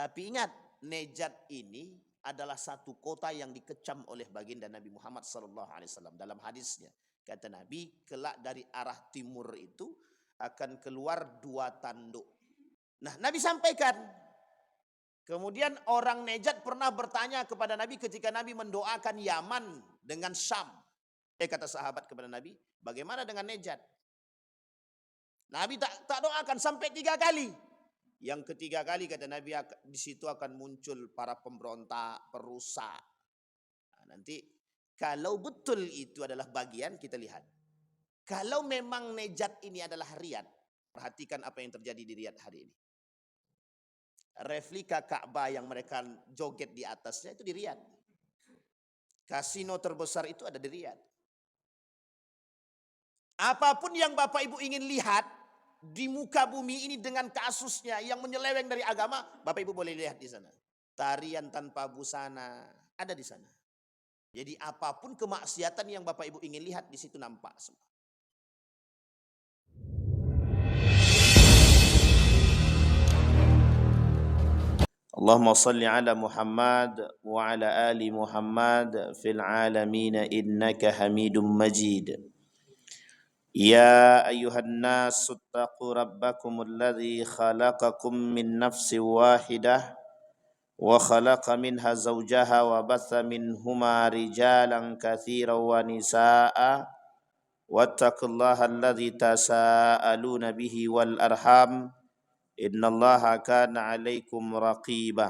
Tapi ingat, Nejat ini adalah satu kota yang dikecam oleh baginda Nabi Muhammad SAW. Dalam hadisnya, kata Nabi, kelak dari arah timur itu akan keluar 2 tanduk. Nah, Nabi sampaikan. Kemudian orang Nejat pernah bertanya kepada Nabi ketika Nabi mendoakan Yaman dengan Syam. Kata sahabat kepada Nabi, bagaimana dengan Nejat? Nabi tak doakan sampai 3 kali. Yang ketiga kali kata Nabi, di situ akan muncul para pemberontak, perusak. Nah, nanti kalau betul itu adalah bagian, kita lihat. Kalau memang Nejat ini adalah Riyadh, perhatikan apa yang terjadi di Riyadh hari ini. Replika Ka'bah yang mereka joget di atasnya itu di Riyadh. Kasino terbesar itu ada di Riyadh. Apapun yang Bapak Ibu ingin lihat di muka bumi ini dengan kasusnya yang menyeleweng dari agama, Bapak Ibu boleh lihat di sana. Tarian tanpa busana ada di sana. Jadi apapun kemaksiatan yang Bapak Ibu ingin lihat di situ nampak semua. Allahumma salli ala Muhammad wa ala ali Muhammad fil alamin innaka Hamidum Majid. يا أيها الناس اتقوا ربكم الذي خلقكم من نفس واحدة وخلق منها زوجها وبث منهما رجالا كثيرا ونساء واتقوا الله الذي تساءلون به والأرحام إن الله كان عليكم رقيبا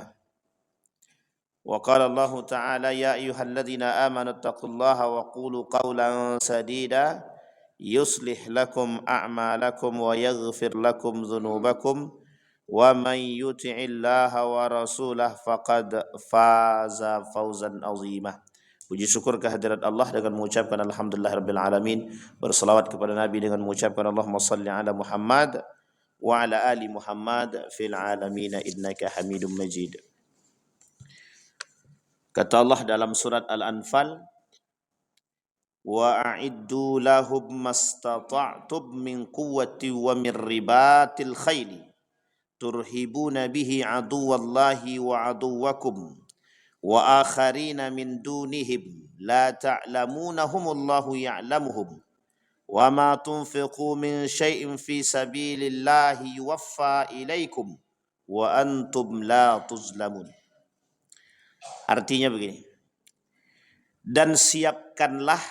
وقال الله تعالى يا أيها الذين آمنوا اتقوا الله وقولوا قولا سديدا يصلح لكم أعمالكم ويغفر لكم ذنوبكم ومن يطع الله ورسوله فقد فاز فوزا عظيما. Puji syukur kehadirat Allah dengan mengucapkan alhamdulillahirabbil alamin, berselawat kepada Nabi dengan mengucapkan Allahumma shalli ala Muhammad wa ala ali Muhammad fil alamin innaka Hamidum Majid. Kata Allah dalam surat Al-Anfal, wa a'iddu lahum mastata'tum min quwwati wa min ribatil khayli turhibuna bihi aduwallahi wa aduwakum wa akharina min dunihim la ta'lamunahumullahu ya'lamuhum wa ma tunfiqu min syai'in fi sabilillahi yuwaffa ilaikum wa antum la tuzlamun. Artinya begini, dan siapkanlah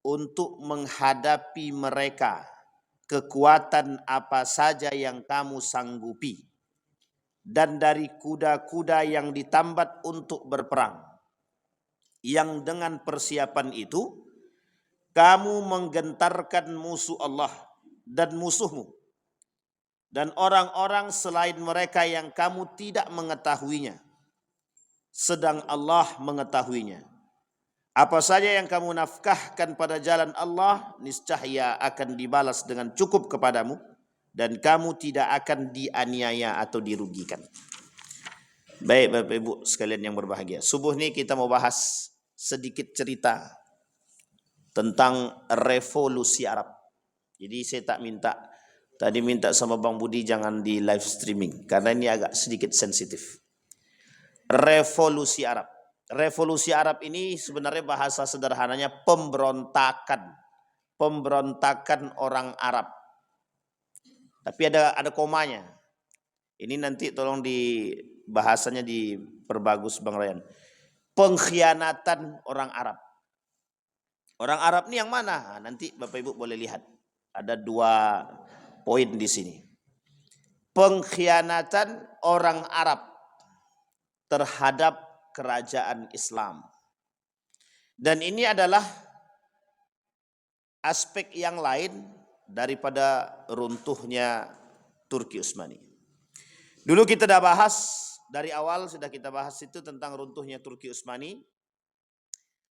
untuk menghadapi mereka kekuatan apa saja yang kamu sanggupi, dan dari kuda-kuda yang ditambat untuk berperang, yang dengan persiapan itu kamu menggentarkan musuh Allah dan musuhmu, dan orang-orang selain mereka yang kamu tidak mengetahuinya, sedang Allah mengetahuinya. Apa saja yang kamu nafkahkan pada jalan Allah, niscaya akan dibalas dengan cukup kepadamu, dan kamu tidak akan dianiaya atau dirugikan. Baik Bapak Ibu sekalian yang berbahagia, subuh ini kita mau bahas sedikit cerita tentang revolusi Arab. Jadi saya tadi minta sama Bang Budi jangan di live streaming, karena ini agak sedikit sensitif. Revolusi Arab. Revolusi Arab ini sebenarnya bahasa sederhananya pemberontakan orang Arab. Tapi ada komanya. Ini nanti tolong di bahasanya diperbagus Bang Ryan. Pengkhianatan orang Arab. Orang Arab ini yang mana? Nanti Bapak Ibu boleh lihat. Ada 2 poin di sini. Pengkhianatan orang Arab terhadap kerajaan Islam. Dan ini adalah aspek yang lain daripada runtuhnya Turki Utsmani. Dulu kita sudah bahas, dari awal sudah kita bahas itu tentang runtuhnya Turki Utsmani.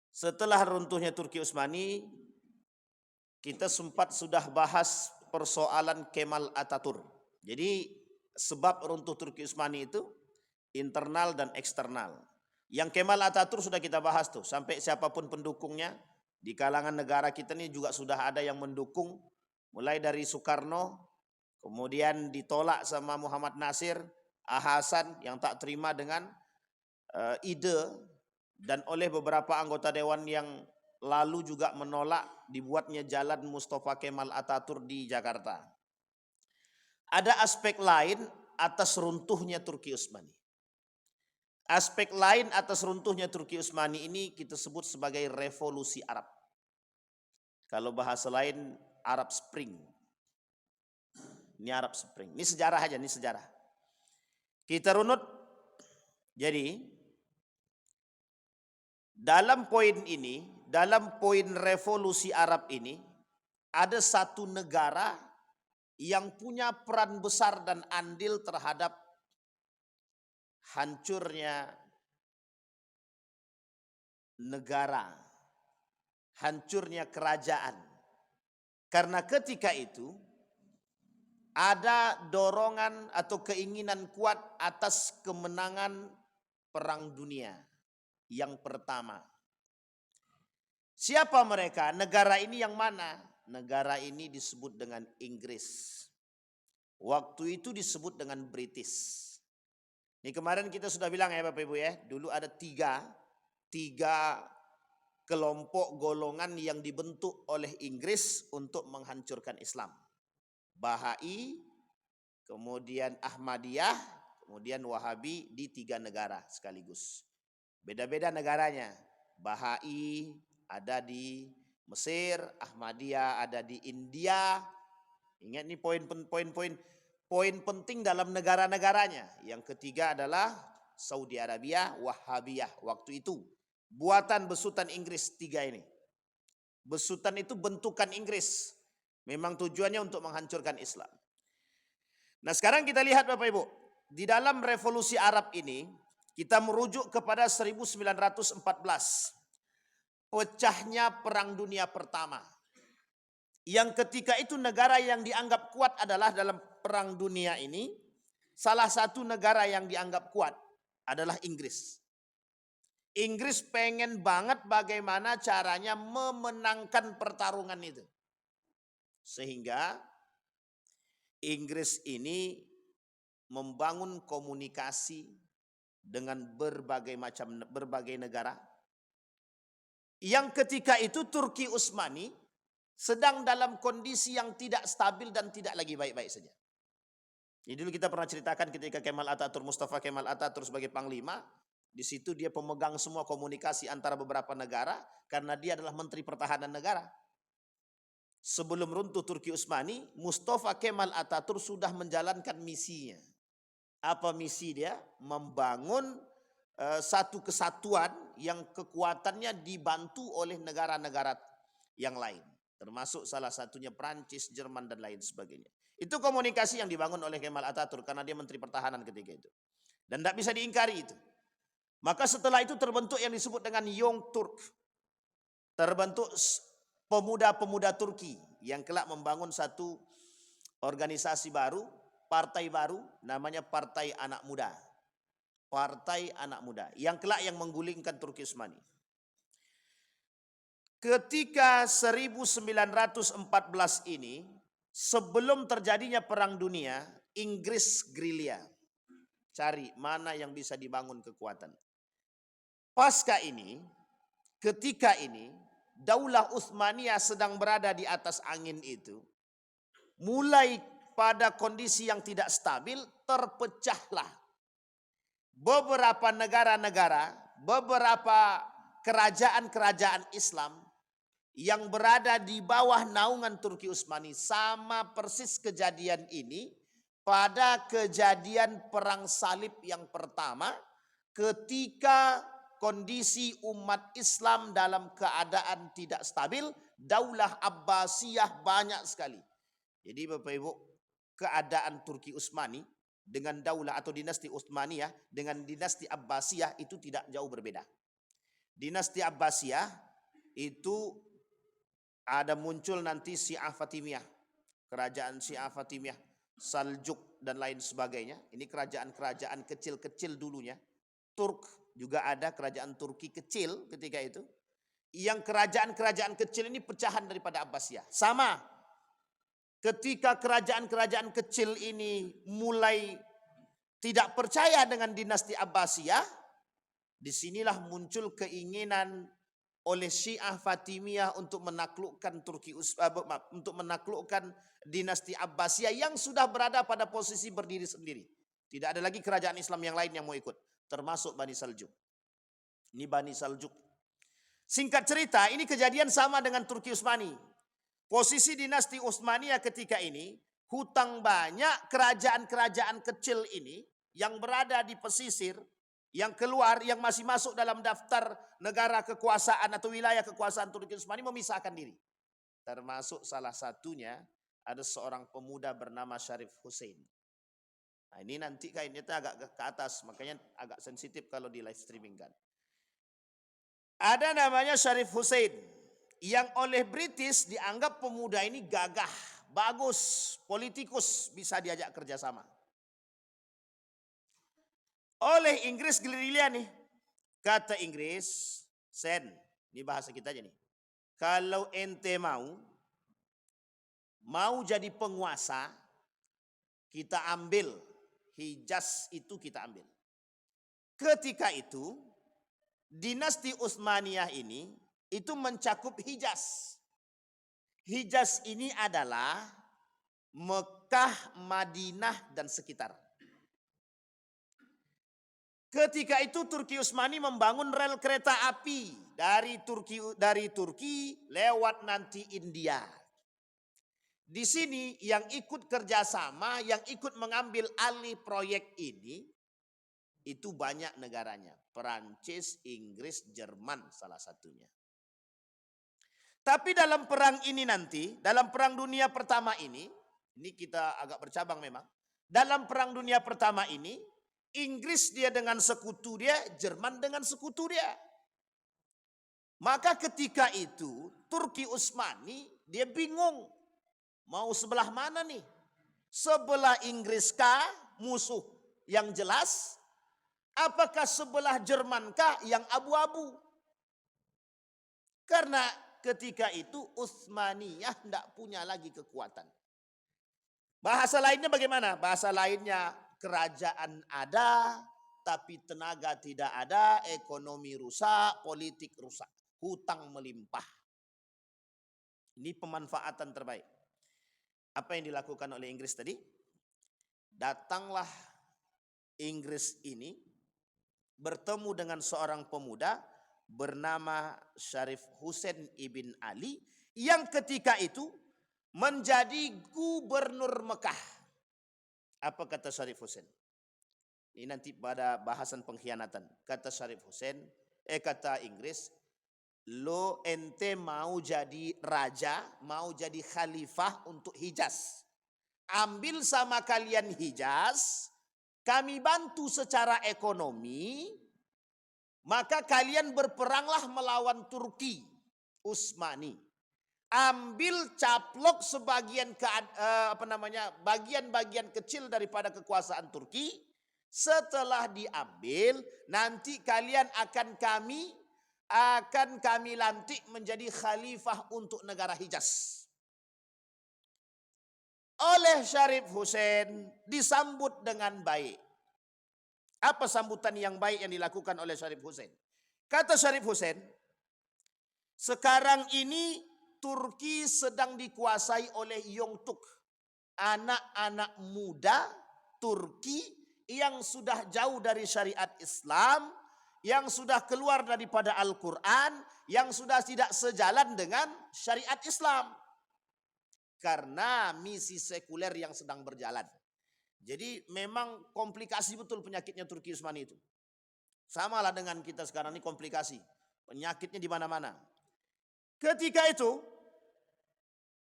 Setelah runtuhnya Turki Utsmani, kita sempat sudah bahas persoalan Kemal Atatürk. Jadi sebab runtuh Turki Utsmani itu internal dan eksternal. Yang Kemal Atatürk sudah kita bahas tuh, sampai siapapun pendukungnya di kalangan negara kita ini juga sudah ada yang mendukung, mulai dari Soekarno, kemudian ditolak sama Muhammad Nasir, Hasan yang tak terima dengan ide dan oleh beberapa anggota dewan yang lalu juga menolak dibuatnya jalan Mustafa Kemal Atatürk di Jakarta. Ada aspek lain atas runtuhnya Turki Utsmani. Aspek lain atas runtuhnya Turki Utsmani ini kita sebut sebagai revolusi Arab. Kalau bahasa lain Arab Spring. Ini Arab Spring. Ini sejarah aja, ini sejarah. Kita runut. Jadi dalam poin ini, dalam poin revolusi Arab ini, ada satu negara yang punya peran besar dan andil terhadap hancurnya negara, hancurnya kerajaan. Karena ketika itu ada dorongan atau keinginan kuat atas kemenangan Perang Dunia yang pertama. Siapa mereka? Negara ini yang mana? Negara ini disebut dengan Inggris. Waktu itu disebut dengan British. Ini kemarin kita sudah bilang ya Bapak Ibu ya, dulu ada tiga kelompok golongan yang dibentuk oleh Inggris untuk menghancurkan Islam. Bahai, kemudian Ahmadiyah, kemudian Wahabi di 3 negara sekaligus. Beda-beda negaranya. Bahai ada di Mesir, Ahmadiyah ada di India. Ingat nih poin penting dalam negara-negaranya. Yang ketiga adalah Saudi Arabia, Wahabiyah waktu itu. Buatan besutan Inggris 3 ini. Besutan itu bentukan Inggris. Memang tujuannya untuk menghancurkan Islam. Nah sekarang kita lihat Bapak Ibu. Di dalam revolusi Arab ini, kita merujuk kepada 1914. Pecahnya Perang Dunia Pertama. Yang ketika itu negara yang dianggap kuat adalah dalam Perang Dunia ini. Salah satu negara yang dianggap kuat adalah Inggris. Inggris pengen banget bagaimana caranya memenangkan pertarungan itu. Sehingga Inggris ini membangun komunikasi dengan berbagai negara. Yang ketika itu Turki Utsmani sedang dalam kondisi yang tidak stabil dan tidak lagi baik-baik saja. Jadi dulu kita pernah ceritakan ketika Mustafa Kemal Atatürk sebagai panglima, di situ dia pemegang semua komunikasi antara beberapa negara karena dia adalah Menteri Pertahanan Negara. Sebelum runtuh Turki Utsmani, Mustafa Kemal Atatürk sudah menjalankan misinya. Apa misi dia? Membangun satu kesatuan yang kekuatannya dibantu oleh negara-negara yang lain. Termasuk salah satunya Prancis, Jerman dan lain sebagainya. Itu komunikasi yang dibangun oleh Kemal Atatürk karena dia Menteri Pertahanan ketika itu. Dan tidak bisa diingkari itu. Maka setelah itu terbentuk yang disebut dengan Young Turk. Terbentuk pemuda-pemuda Turki yang kelak membangun satu organisasi baru, partai baru, namanya Partai Anak Muda. Partai Anak Muda yang kelak yang menggulingkan Turki Utsmani. Ketika 1914 ini, sebelum terjadinya Perang Dunia, Inggris gerilya. Cari mana yang bisa dibangun kekuatan. Pasca ini, ketika ini, Daulah Utsmaniyah sedang berada di atas angin itu. Mulai pada kondisi yang tidak stabil, terpecahlah beberapa negara-negara, beberapa kerajaan-kerajaan Islam yang berada di bawah naungan Turki Utsmani. Sama persis kejadian ini pada kejadian Perang Salib yang pertama ketika kondisi umat Islam dalam keadaan tidak stabil, Daulah Abbasiyah banyak sekali. Jadi Bapak Ibu, keadaan Turki Utsmani dengan daulah atau dinasti Utsmaniyah dengan dinasti Abbasiyah itu tidak jauh berbeda. Dinasti Abbasiyah itu ada muncul nanti Syiah Fatimiyah, kerajaan Syiah Fatimiyah, Saljuk dan lain sebagainya. Ini kerajaan-kerajaan kecil-kecil dulunya. Turk juga ada kerajaan Turki kecil ketika itu. Yang kerajaan-kerajaan kecil ini pecahan daripada Abbasiyah. Sama. Ketika kerajaan-kerajaan kecil ini mulai tidak percaya dengan dinasti Abbasiyah, disinilah muncul keinginan oleh Syiah Fatimiyah untuk menaklukkan untuk menaklukkan dinasti Abbasiyah yang sudah berada pada posisi berdiri sendiri. Tidak ada lagi kerajaan Islam yang lain yang mau ikut, termasuk Bani Saljuk. Ini Bani Saljuk. Singkat cerita, ini kejadian sama dengan Turki Utsmani. Posisi dinasti Utsmaniyah ketika ini, hutang banyak kerajaan-kerajaan kecil ini yang berada di pesisir, yang keluar, yang masih masuk dalam daftar negara kekuasaan atau wilayah kekuasaan Turki Utsmani memisahkan diri. Termasuk salah satunya ada seorang pemuda bernama Syarif Hussein. Nah, ini nanti kainnya agak ke atas, makanya agak sensitif kalau di live streaming kan. Ada namanya Syarif Hussein yang oleh British dianggap pemuda ini gagah, bagus, politikus, bisa diajak kerjasama. Oleh Inggris gerilya nih. Kata Inggris, Sen, ini bahasa kita aja nih. Kalau ente mau jadi penguasa, kita ambil Hijaz, itu kita ambil. Ketika itu dinasti Utsmaniyah ini itu mencakup Hijaz. Hijaz ini adalah Mekah, Madinah dan sekitar. Ketika itu Turki Utsmani membangun rel kereta api dari Turki lewat nanti India. Di sini yang ikut kerjasama, yang ikut mengambil alih proyek ini, itu banyak negaranya. Perancis, Inggris, Jerman salah satunya. Tapi dalam perang ini nanti, dalam perang dunia pertama ini kita agak bercabang memang. Dalam perang dunia pertama ini, Inggris dia dengan sekutu dia, Jerman dengan sekutu dia. Maka ketika itu Turki Utsmani dia bingung. Mau sebelah mana nih? Sebelah Inggris kah musuh yang jelas? Apakah sebelah Jerman kah yang abu-abu? Karena ketika itu Utsmaniyah tidak punya lagi kekuatan. Bahasa lainnya bagaimana? Bahasa lainnya kerajaan ada, tapi tenaga tidak ada, ekonomi rusak, politik rusak, hutang melimpah. Ini pemanfaatan terbaik. Apa yang dilakukan oleh Inggris tadi? Datanglah Inggris ini bertemu dengan seorang pemuda bernama Syarif Hussein ibn Ali yang ketika itu menjadi gubernur Mekah. Apa kata Syarif Hussein? Ini nanti pada bahasan pengkhianatan. Kata Syarif Hussein, kata Inggris, lo ente mau jadi raja, mau jadi khalifah untuk Hijaz. Ambil sama kalian Hijaz, kami bantu secara ekonomi, maka kalian berperanglah melawan Turki Utsmani. Ambil caplok sebagian bagian-bagian kecil daripada kekuasaan Turki. Setelah diambil, nanti kalian akan kami lantik menjadi khalifah untuk negara Hijaz. Oleh Syarif Hussein disambut dengan baik. Apa sambutan yang baik yang dilakukan oleh Syarif Hussein? Kata Syarif Hussein, sekarang ini Turki sedang dikuasai oleh Yongtuk, anak-anak muda Turki yang sudah jauh dari syariat Islam, yang sudah keluar daripada Al-Quran, yang sudah tidak sejalan dengan syariat Islam. Karena misi sekuler yang sedang berjalan. Jadi memang komplikasi betul penyakitnya Turki Utsmani itu. Samalah dengan kita sekarang ini komplikasi. Penyakitnya di mana-mana. Ketika itu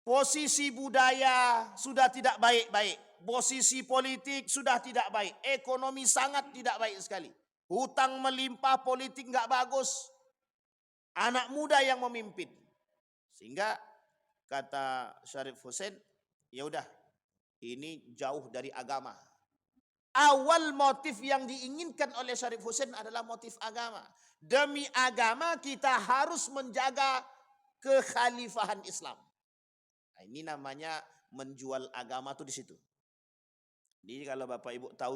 posisi budaya sudah tidak baik-baik. Posisi politik sudah tidak baik. Ekonomi sangat tidak baik sekali. Hutang melimpah, politik nggak bagus. Anak muda yang memimpin. Sehingga kata Syarif Hussein, ya udah, ini jauh dari agama. Awal motif yang diinginkan oleh Syarif Hussein adalah motif agama. Demi agama kita harus menjaga kekhalifahan Islam. Nah, ini namanya menjual agama tuh di situ. Jadi kalau Bapak Ibu tahu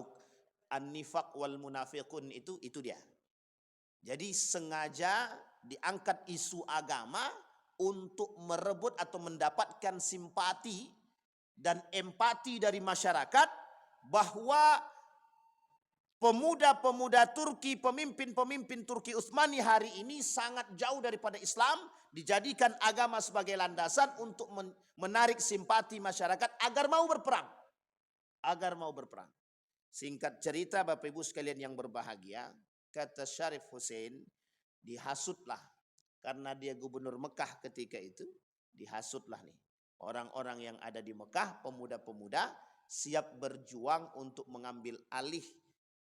An-nifaq wal munafiqun itu dia. Jadi sengaja diangkat isu agama untuk merebut atau mendapatkan simpati dan empati dari masyarakat bahwa pemuda-pemuda Turki, pemimpin-pemimpin Turki Utsmani hari ini sangat jauh daripada Islam, dijadikan agama sebagai landasan untuk menarik simpati masyarakat agar mau berperang. Agar mau berperang. Singkat cerita Bapak Ibu sekalian yang berbahagia, kata Syarif Hussein, dihasutlah karena dia gubernur Mekah ketika itu, dihasutlah nih orang-orang yang ada di Mekah, pemuda-pemuda siap berjuang untuk mengambil alih.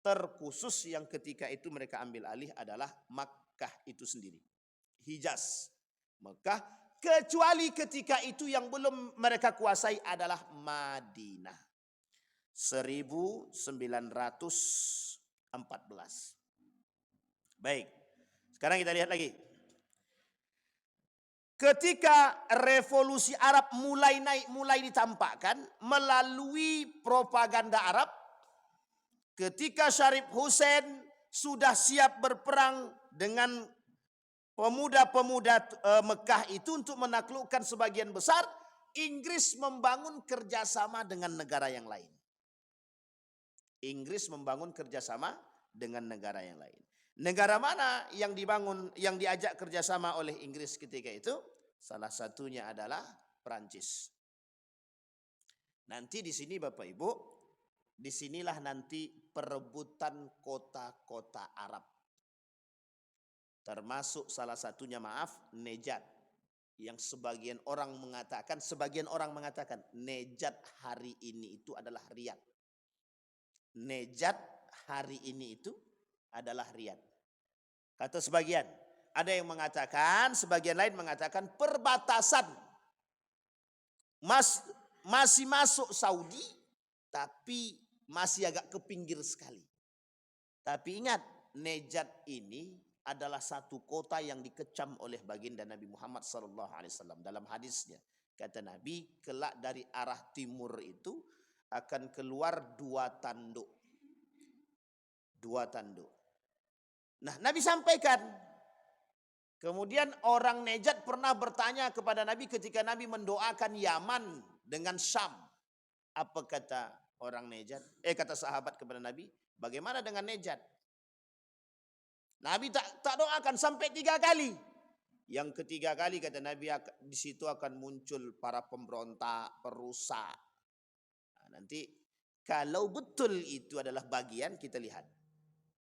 Terkhusus yang ketika itu mereka ambil alih adalah Makkah itu sendiri, Hijaz, Mekah, kecuali ketika itu yang belum mereka kuasai adalah Madinah. 1914. Baik, sekarang kita lihat lagi. Ketika revolusi Arab mulai naik, mulai ditampakkan melalui propaganda Arab, ketika Syarif Hussein sudah siap berperang dengan pemuda-pemuda Mekah itu untuk menaklukkan sebagian besar, Inggris membangun kerjasama dengan negara yang lain. Inggris membangun kerjasama dengan negara yang lain. Negara mana yang dibangun, yang diajak kerjasama oleh Inggris ketika itu? Salah satunya adalah Prancis. Nanti di sini Bapak Ibu, disinilah nanti perebutan kota-kota Arab. Termasuk salah satunya Nejat. Yang sebagian orang mengatakan Nejat hari ini itu adalah Riyadh. Nejat hari ini itu adalah Riyadh. Kata sebagian, ada yang mengatakan, sebagian lain mengatakan perbatasan masih masuk Saudi, tapi masih agak ke pinggir sekali. Tapi ingat, Nejat ini adalah satu kota yang dikecam oleh baginda Nabi Muhammad SAW dalam hadisnya. Kata Nabi, kelak dari arah timur itu akan keluar dua tanduk. Nah, Nabi sampaikan. Kemudian orang Nejat pernah bertanya kepada Nabi ketika Nabi mendoakan Yaman dengan Syam. Apa kata orang Nejat? Kata sahabat kepada Nabi, bagaimana dengan Nejat? Nabi tak doakan sampai 3 kali. Yang ketiga kali kata Nabi, di situ akan muncul para pemberontak, perusak. Nah, nanti kalau betul itu adalah bagian, kita lihat.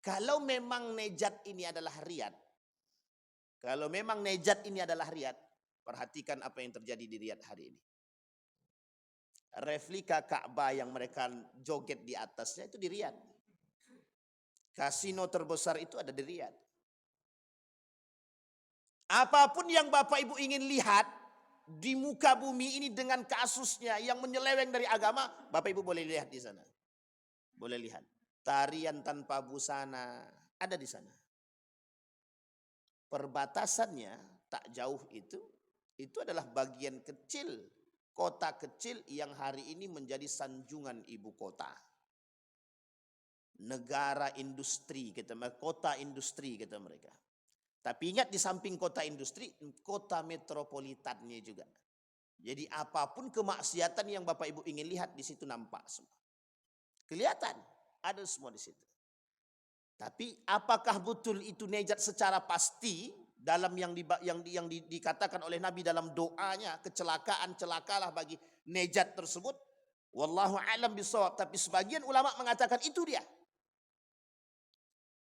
Kalau memang Nejat ini adalah Riyadh, perhatikan apa yang terjadi di Riyadh hari ini. Replika Ka'bah yang mereka joget di atasnya itu di Riyadh. Kasino terbesar itu ada di Riyadh. Apapun yang Bapak Ibu ingin lihat di muka bumi ini dengan kasusnya yang menyeleweng dari agama, Bapak Ibu boleh lihat di sana. Boleh lihat. Tarian tanpa busana ada di sana. Perbatasannya tak jauh itu adalah bagian kecil, kota kecil yang hari ini menjadi sanjungan ibu kota. Negara industri, kota industri kata mereka. Tapi ingat, di samping kota industri, kota metropolitannya juga. Jadi apapun kemaksiatan yang Bapak Ibu ingin lihat di situ nampak semua. Kelihatan. Ada semua di situ. Tapi apakah betul itu Nejat secara pasti dalam yang dikatakan oleh Nabi dalam doanya, celakalah bagi Nejat tersebut? Wallahu a'lam bishawab. Tapi sebagian ulama mengatakan itu dia.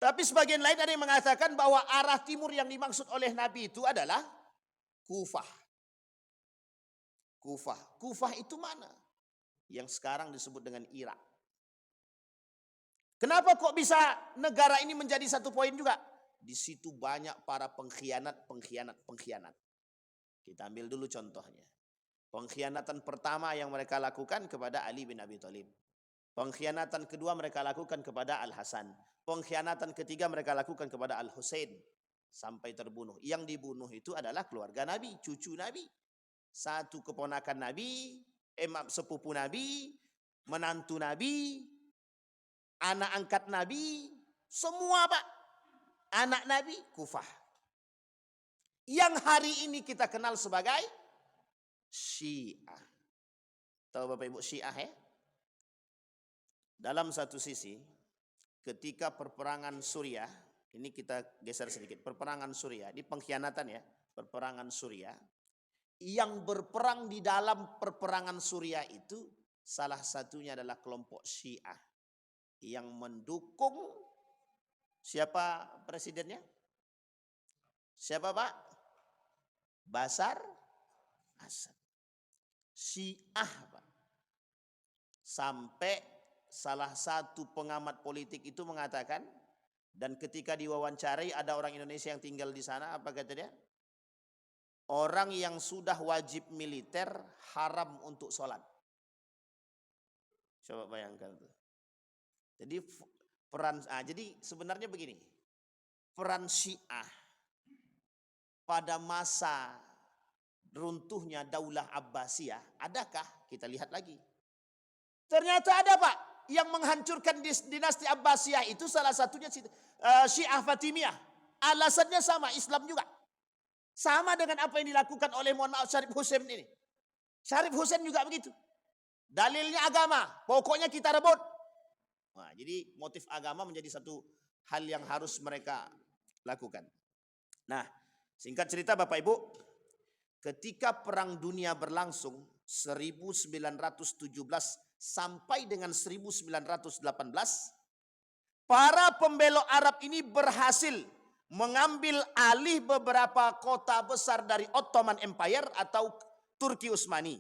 Tapi sebagian lain ada yang mengatakan bahwa arah timur yang dimaksud oleh Nabi itu adalah Kufah. Kufah itu mana? Yang sekarang disebut dengan Irak. Kenapa kok bisa negara ini menjadi satu poin juga? Di situ banyak para pengkhianat. Kita ambil dulu contohnya. Pengkhianatan pertama yang mereka lakukan kepada Ali bin Abi Thalib. Pengkhianatan kedua mereka lakukan kepada Al-Hasan. Pengkhianatan ketiga mereka lakukan kepada Al-Husain. Sampai terbunuh. Yang dibunuh itu adalah keluarga Nabi, cucu Nabi. Satu keponakan Nabi, sepupu Nabi, menantu Nabi. anak angkat Nabi, semua Pak, anak Nabi Kufah. Yang hari ini kita kenal sebagai Syiah. Tahu Bapak Ibu Syiah ya? Dalam satu sisi, ketika perperangan Suriah, ini kita geser sedikit, perperangan Suriah, ini pengkhianatan ya, perperangan Suriah. Yang berperang di dalam perperangan Suriah itu salah satunya adalah kelompok Syiah yang mendukung siapa presidennya? Siapa Pak? Bashar Assad. Syiah Pak. Sampai salah satu pengamat politik itu mengatakan, dan ketika diwawancarai ada orang Indonesia yang tinggal di sana, apa kata dia? Orang yang sudah wajib militer haram untuk sholat. Coba bayangkan tuh. Jadi jadi sebenarnya begini, peran Syiah pada masa runtuhnya Daulah Abbasiyah, adakah? Kita lihat lagi. Ternyata ada Pak, yang menghancurkan dinasti Abbasiyah itu salah satunya Syiah Fatimiyah. Alasannya sama, Islam juga. Sama dengan apa yang dilakukan oleh mohon maaf Syarif Husain ini. Syarif Husain juga begitu. Dalilnya agama, pokoknya kita rebut. Nah, jadi motif agama menjadi satu hal yang harus mereka lakukan. Nah, singkat cerita Bapak Ibu, ketika Perang Dunia berlangsung 1917 sampai dengan 1918, para pembelok Arab ini berhasil mengambil alih beberapa kota besar dari Ottoman Empire atau Turki Utsmani.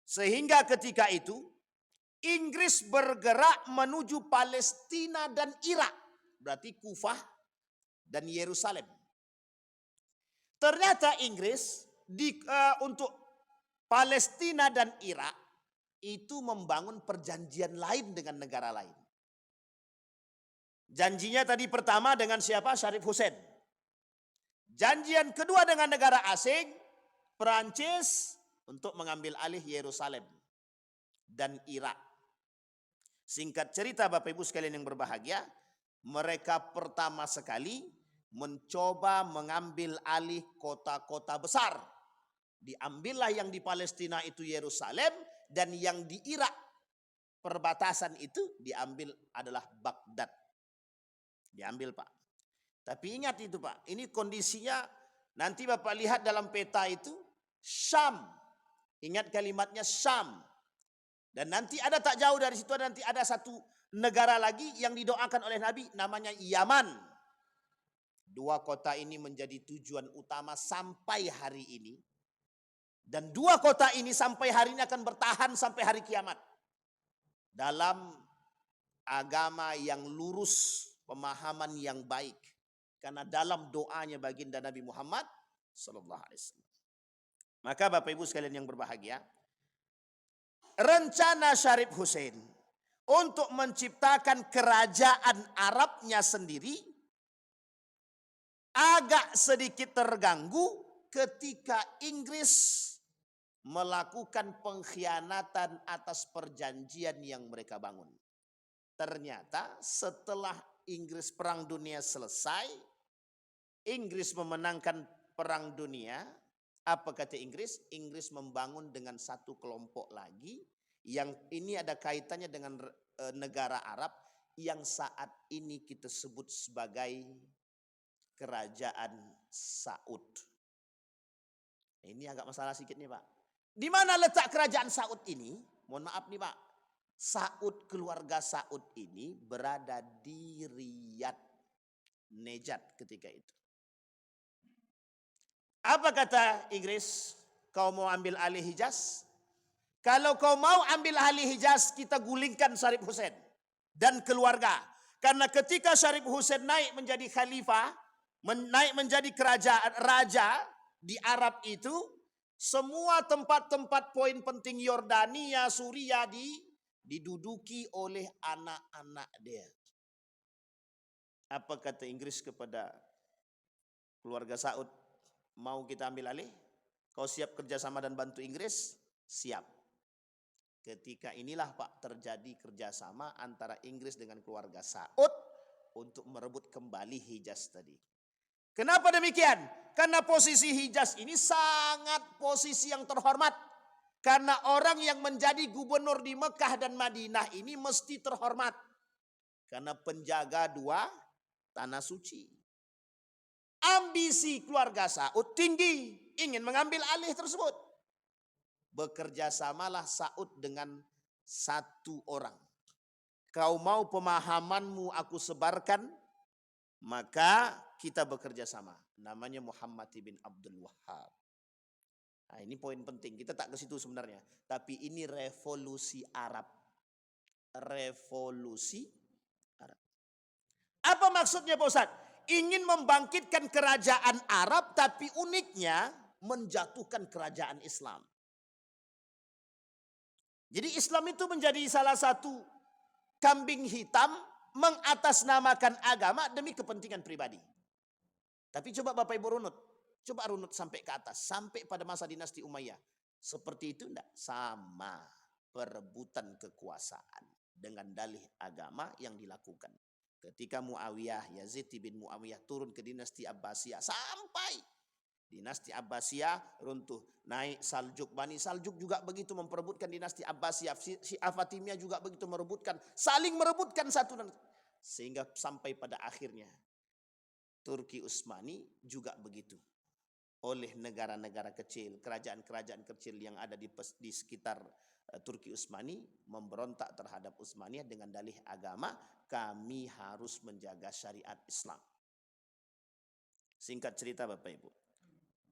Sehingga ketika itu Inggris bergerak menuju Palestina dan Irak, berarti Kufah dan Yerusalem. Ternyata Inggris untuk Palestina dan Irak itu membangun perjanjian lain dengan negara lain. Janjinya tadi pertama dengan siapa? Syarif Husain. Janjian kedua dengan negara asing, Perancis, untuk mengambil alih Yerusalem dan Irak. Singkat cerita Bapak Ibu sekalian yang berbahagia, mereka pertama sekali mencoba mengambil alih kota-kota besar. Diambillah yang di Palestina itu Yerusalem, dan yang di Irak perbatasan itu diambil adalah Baghdad. Diambil Pak. Tapi ingat itu Pak, ini kondisinya nanti Bapak lihat dalam peta itu Syam. Ingat kalimatnya Syam. Dan nanti ada tak jauh dari situ nanti ada satu negara lagi yang didoakan oleh Nabi namanya Yaman. Dua kota ini menjadi tujuan utama sampai hari ini. Dan dua kota ini sampai hari ini akan bertahan sampai hari kiamat. Dalam agama yang lurus, pemahaman yang baik. Karena dalam doanya baginda Nabi Muhammad sallallahu alaihi wasallam. Maka Bapak Ibu sekalian yang berbahagia, rencana Syarif Husain untuk menciptakan kerajaan Arabnya sendiri agak sedikit terganggu ketika Inggris melakukan pengkhianatan atas perjanjian yang mereka bangun. Ternyata setelah Inggris Perang Dunia selesai, Inggris memenangkan Perang Dunia. Apa kata Inggris? Inggris membangun dengan satu kelompok lagi yang ini ada kaitannya dengan negara Arab yang saat ini kita sebut sebagai Kerajaan Saud. Ini agak masalah sedikit nih Pak. Di mana letak Kerajaan Saud ini? Mohon maaf nih Pak. Saud, keluarga Saud ini berada di Riyadh, Najd ketika itu. Apa kata Inggris? Kau mau ambil alih Hijaz? Kalau kau mau ambil alih Hijaz, kita gulingkan Syarif Husain dan keluarga. Karena ketika Syarif Husain naik menjadi khalifah, naik menjadi raja di Arab itu, semua tempat-tempat poin penting Yordania, Suriah diduduki oleh anak-anak dia. Apa kata Inggris kepada keluarga Saud? Mau kita ambil alih? Kau siap kerjasama dan bantu Inggris? Siap. Ketika inilah Pak terjadi kerjasama antara Inggris dengan keluarga Saud untuk merebut kembali Hijaz tadi. Kenapa demikian? Karena posisi Hijaz ini sangat posisi yang terhormat. Karena orang yang menjadi gubernur di Mekah dan Madinah ini mesti terhormat. Karena penjaga dua tanah suci. Ambisi keluarga Saud tinggi, ingin mengambil alih tersebut. Bekerja samalah Saud dengan satu orang. Kau mau pemahamanmu aku sebarkan, maka kita bekerja sama. Namanya Muhammad bin Abdul Wahhab. Nah, ini poin penting. Kita tak ke situ sebenarnya. Tapi ini revolusi Arab. Revolusi Arab. Apa maksudnya Pak Ustadz? Ingin membangkitkan kerajaan Arab, tapi uniknya menjatuhkan kerajaan Islam. Jadi Islam itu menjadi salah satu kambing hitam mengatasnamakan agama demi kepentingan pribadi. Tapi coba Bapak Ibu runut. Coba runut sampai ke atas. Sampai pada masa dinasti Umayyah. Seperti itu enggak? Sama. Perebutan kekuasaan. Dengan dalih agama yang dilakukan. Ketika Muawiyah, Yazid bin Muawiyah turun ke dinasti Abbasiyah. Sampai dinasti Abbasiyah runtuh. Naik Saljuk. Bani Saljuk juga begitu memperebutkan dinasti Abbasiyah. Syiah Fatimiyah juga begitu merebutkan. Saling merebutkan satu dan sehingga sampai pada akhirnya Turki Utsmani juga begitu. Oleh negara-negara kecil, kerajaan-kerajaan kecil yang ada di sekitar Turki Utsmani memberontak terhadap Utsmaniyah dengan dalih agama, kami harus menjaga syariat Islam. Singkat cerita Bapak Ibu.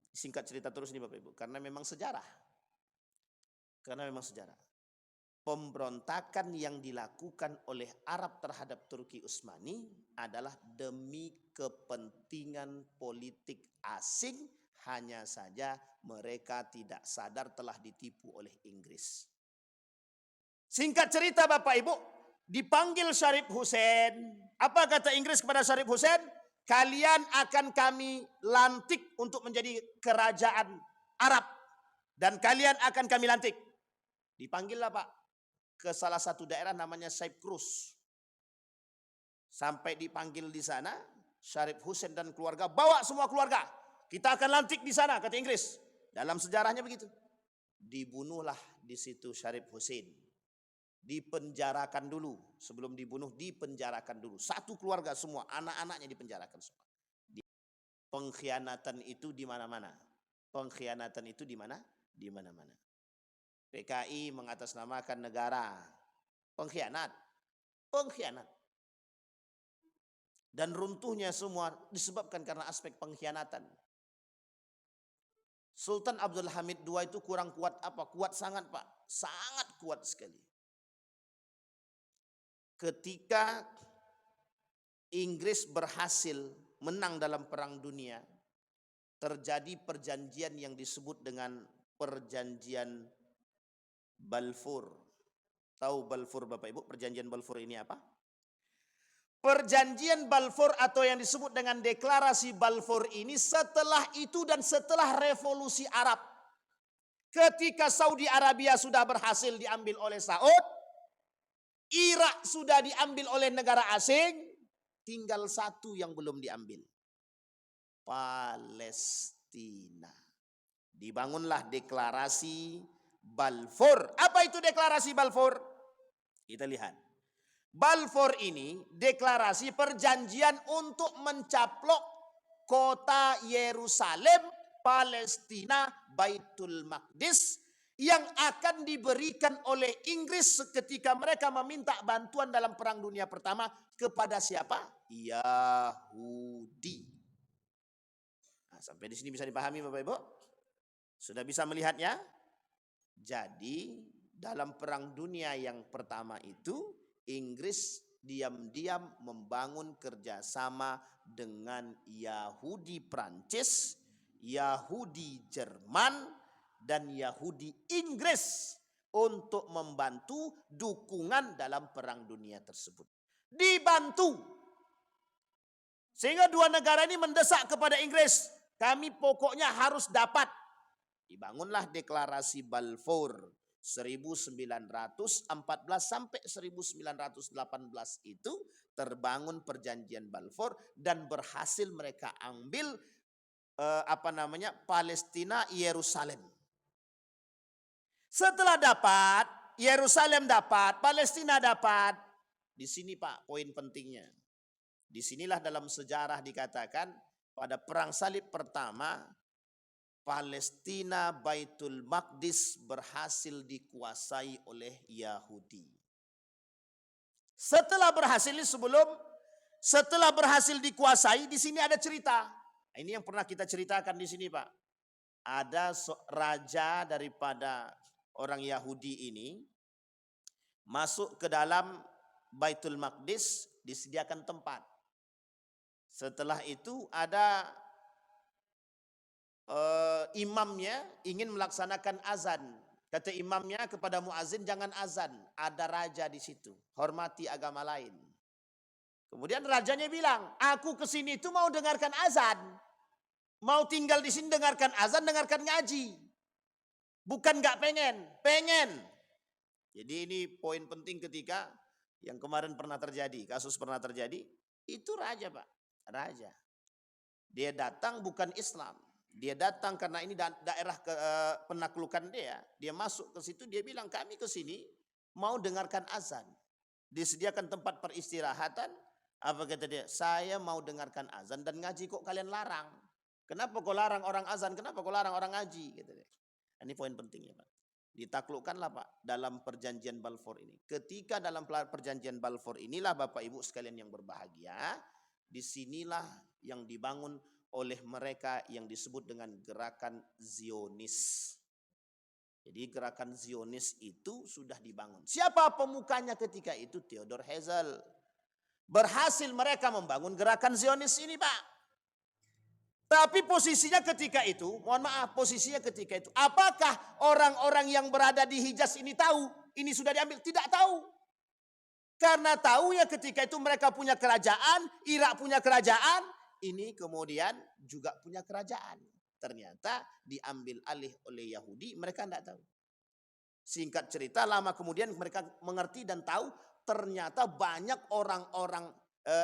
Singkat cerita terus nih Bapak Ibu, karena memang sejarah. Pemberontakan yang dilakukan oleh Arab terhadap Turki Utsmani adalah demi kepentingan politik asing, hanya saja mereka tidak sadar telah ditipu oleh Inggris. Singkat cerita Bapak Ibu, dipanggil Syarif Hussein. Apa kata Inggris kepada Syarif Hussein? Kalian akan kami lantik untuk menjadi kerajaan Arab. Dan kalian akan kami lantik. Dipanggillah Pak ke salah satu daerah namanya Cyprus. Sampai dipanggil di sana, Syarif Hussein dan keluarga, bawa semua keluarga. Kita akan lantik di sana, kata Inggris. Dalam sejarahnya begitu. Dibunuhlah di situ Syarif Hussein. Dipenjarakan dulu. Sebelum dibunuh, dipenjarakan dulu. Satu keluarga semua, anak-anaknya dipenjarakan semua. Pengkhianatan itu di mana-mana. Pengkhianatan itu di mana? Di mana-mana. PKI mengatasnamakan negara. Pengkhianat. Dan runtuhnya semua disebabkan karena aspek pengkhianatan. Sultan Abdul Hamid II itu kurang kuat apa? Kuat sangat Pak. Sangat kuat sekali. Ketika Inggris berhasil menang dalam perang dunia, terjadi perjanjian yang disebut dengan perjanjian Balfour. Tahu Balfour Bapak Ibu? Perjanjian Balfour ini apa? Perjanjian Balfour atau yang disebut dengan deklarasi Balfour ini setelah itu dan setelah revolusi Arab. Ketika Saudi Arabia sudah berhasil diambil oleh Saud, Irak sudah diambil oleh negara asing, tinggal satu yang belum diambil. Palestina. Dibangunlah deklarasi Balfour. Apa itu deklarasi Balfour? Kita lihat. Balfour ini deklarasi perjanjian untuk mencaplok kota Yerusalem, Palestina, Baitul Maqdis yang akan diberikan oleh Inggris ketika mereka meminta bantuan dalam Perang Dunia Pertama kepada siapa? Yahudi. Nah, sampai di sini bisa dipahami Bapak Ibu? Sudah bisa melihatnya? Jadi dalam Perang Dunia yang pertama itu Inggris diam-diam membangun kerjasama dengan Yahudi Prancis, Yahudi Jerman, dan Yahudi Inggris untuk membantu dukungan dalam Perang Dunia tersebut. Dibantu. Sehingga dua negara ini mendesak kepada Inggris, kami pokoknya harus dapat. Dibangunlah deklarasi Balfour. 1914 sampai 1918 itu terbangun perjanjian Balfour dan berhasil mereka ambil Palestina, Yerusalem. Setelah dapat Yerusalem, dapat Palestina, dapat, di sini Pak poin pentingnya. Disinilah dalam sejarah dikatakan pada perang salib pertama Palestina, Baitul Maqdis berhasil dikuasai oleh Yahudi. Setelah berhasil dikuasai, di sini ada cerita. Ini yang pernah kita ceritakan di sini, Pak. Ada raja daripada orang Yahudi ini masuk ke dalam Baitul Maqdis, disediakan tempat. Setelah itu ada imamnya ingin melaksanakan azan. Kata imamnya kepada muazin, jangan azan, ada raja di situ, hormati agama lain. Kemudian rajanya bilang, aku kesini itu mau dengarkan azan, mau tinggal di sini dengarkan azan, dengarkan ngaji, bukan nggak pengen. Jadi ini poin penting ketika yang kemarin pernah terjadi, kasus pernah terjadi, itu raja Pak, raja. Dia datang bukan Islam. Dia datang karena ini daerah penaklukan dia. Dia masuk ke situ, dia bilang kami ke sini mau dengarkan azan. Disediakan tempat peristirahatan. Apa kata dia? Saya mau dengarkan azan dan ngaji, kok kalian larang? Kenapa kau larang orang azan? Kenapa kau larang orang ngaji? Kata dia. Ini poin pentingnya Pak. Ditaklukkanlah Pak dalam perjanjian Balfour ini. Ketika dalam perjanjian Balfour inilah Bapak Ibu sekalian yang berbahagia, disinilah yang dibangun oleh mereka yang disebut dengan gerakan Zionis. Jadi gerakan Zionis itu sudah dibangun. Siapa pemukanya ketika itu? Theodor Herzl. Berhasil mereka membangun gerakan Zionis ini Pak. Tapi posisinya ketika itu, posisinya ketika itu, apakah orang-orang yang berada di Hijaz ini tahu ini sudah diambil? Tidak tahu. Karena tahu ya ketika itu mereka punya kerajaan, Irak punya kerajaan, ini kemudian juga punya kerajaan. Ternyata diambil alih oleh Yahudi, mereka tidak tahu. Singkat cerita, lama kemudian mereka mengerti dan tahu ternyata banyak orang-orang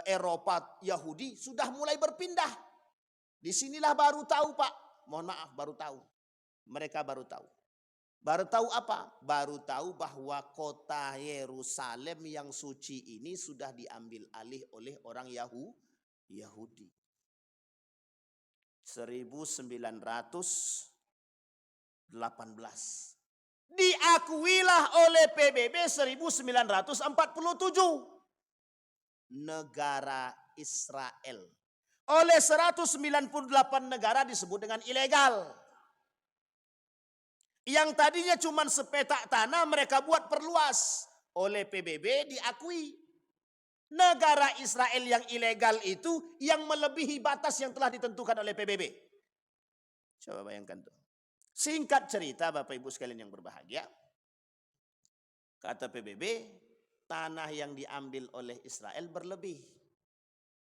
Eropa Yahudi sudah mulai berpindah. Disinilah baru tahu Pak, mohon maaf baru tahu. Mereka baru tahu. Baru tahu apa? Baru tahu bahwa kota Yerusalem yang suci ini sudah diambil alih oleh orang Yahudi. 1918. Diakuilah oleh PBB 1947. Negara Israel. Oleh 198 negara disebut dengan ilegal. Yang tadinya cuma sepetak tanah mereka buat perluas. Oleh PBB diakui. Negara Israel yang ilegal itu yang melebihi batas yang telah ditentukan oleh PBB. Coba bayangkan tuh. Singkat cerita Bapak Ibu sekalian yang berbahagia. Kata PBB, tanah yang diambil oleh Israel berlebih.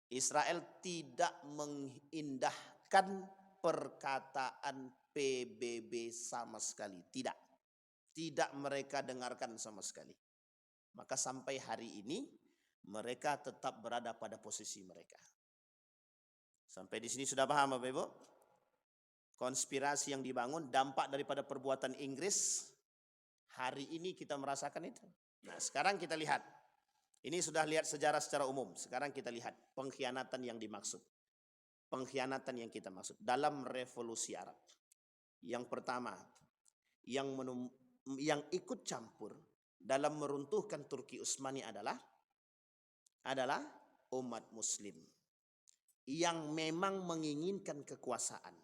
Israel tidak mengindahkan perkataan PBB sama sekali. Tidak mereka dengarkan sama sekali. Maka sampai hari ini mereka tetap berada pada posisi mereka. Sampai di sini sudah paham Bapak Ibu? Konspirasi yang dibangun, dampak daripada perbuatan Inggris, hari ini kita merasakan itu. Nah sekarang kita lihat. Ini sudah lihat sejarah secara umum. Sekarang kita lihat pengkhianatan yang dimaksud. Pengkhianatan yang kita maksud dalam revolusi Arab. Yang pertama, yang ikut campur dalam meruntuhkan Turki Utsmani adalah umat muslim yang memang menginginkan kekuasaan.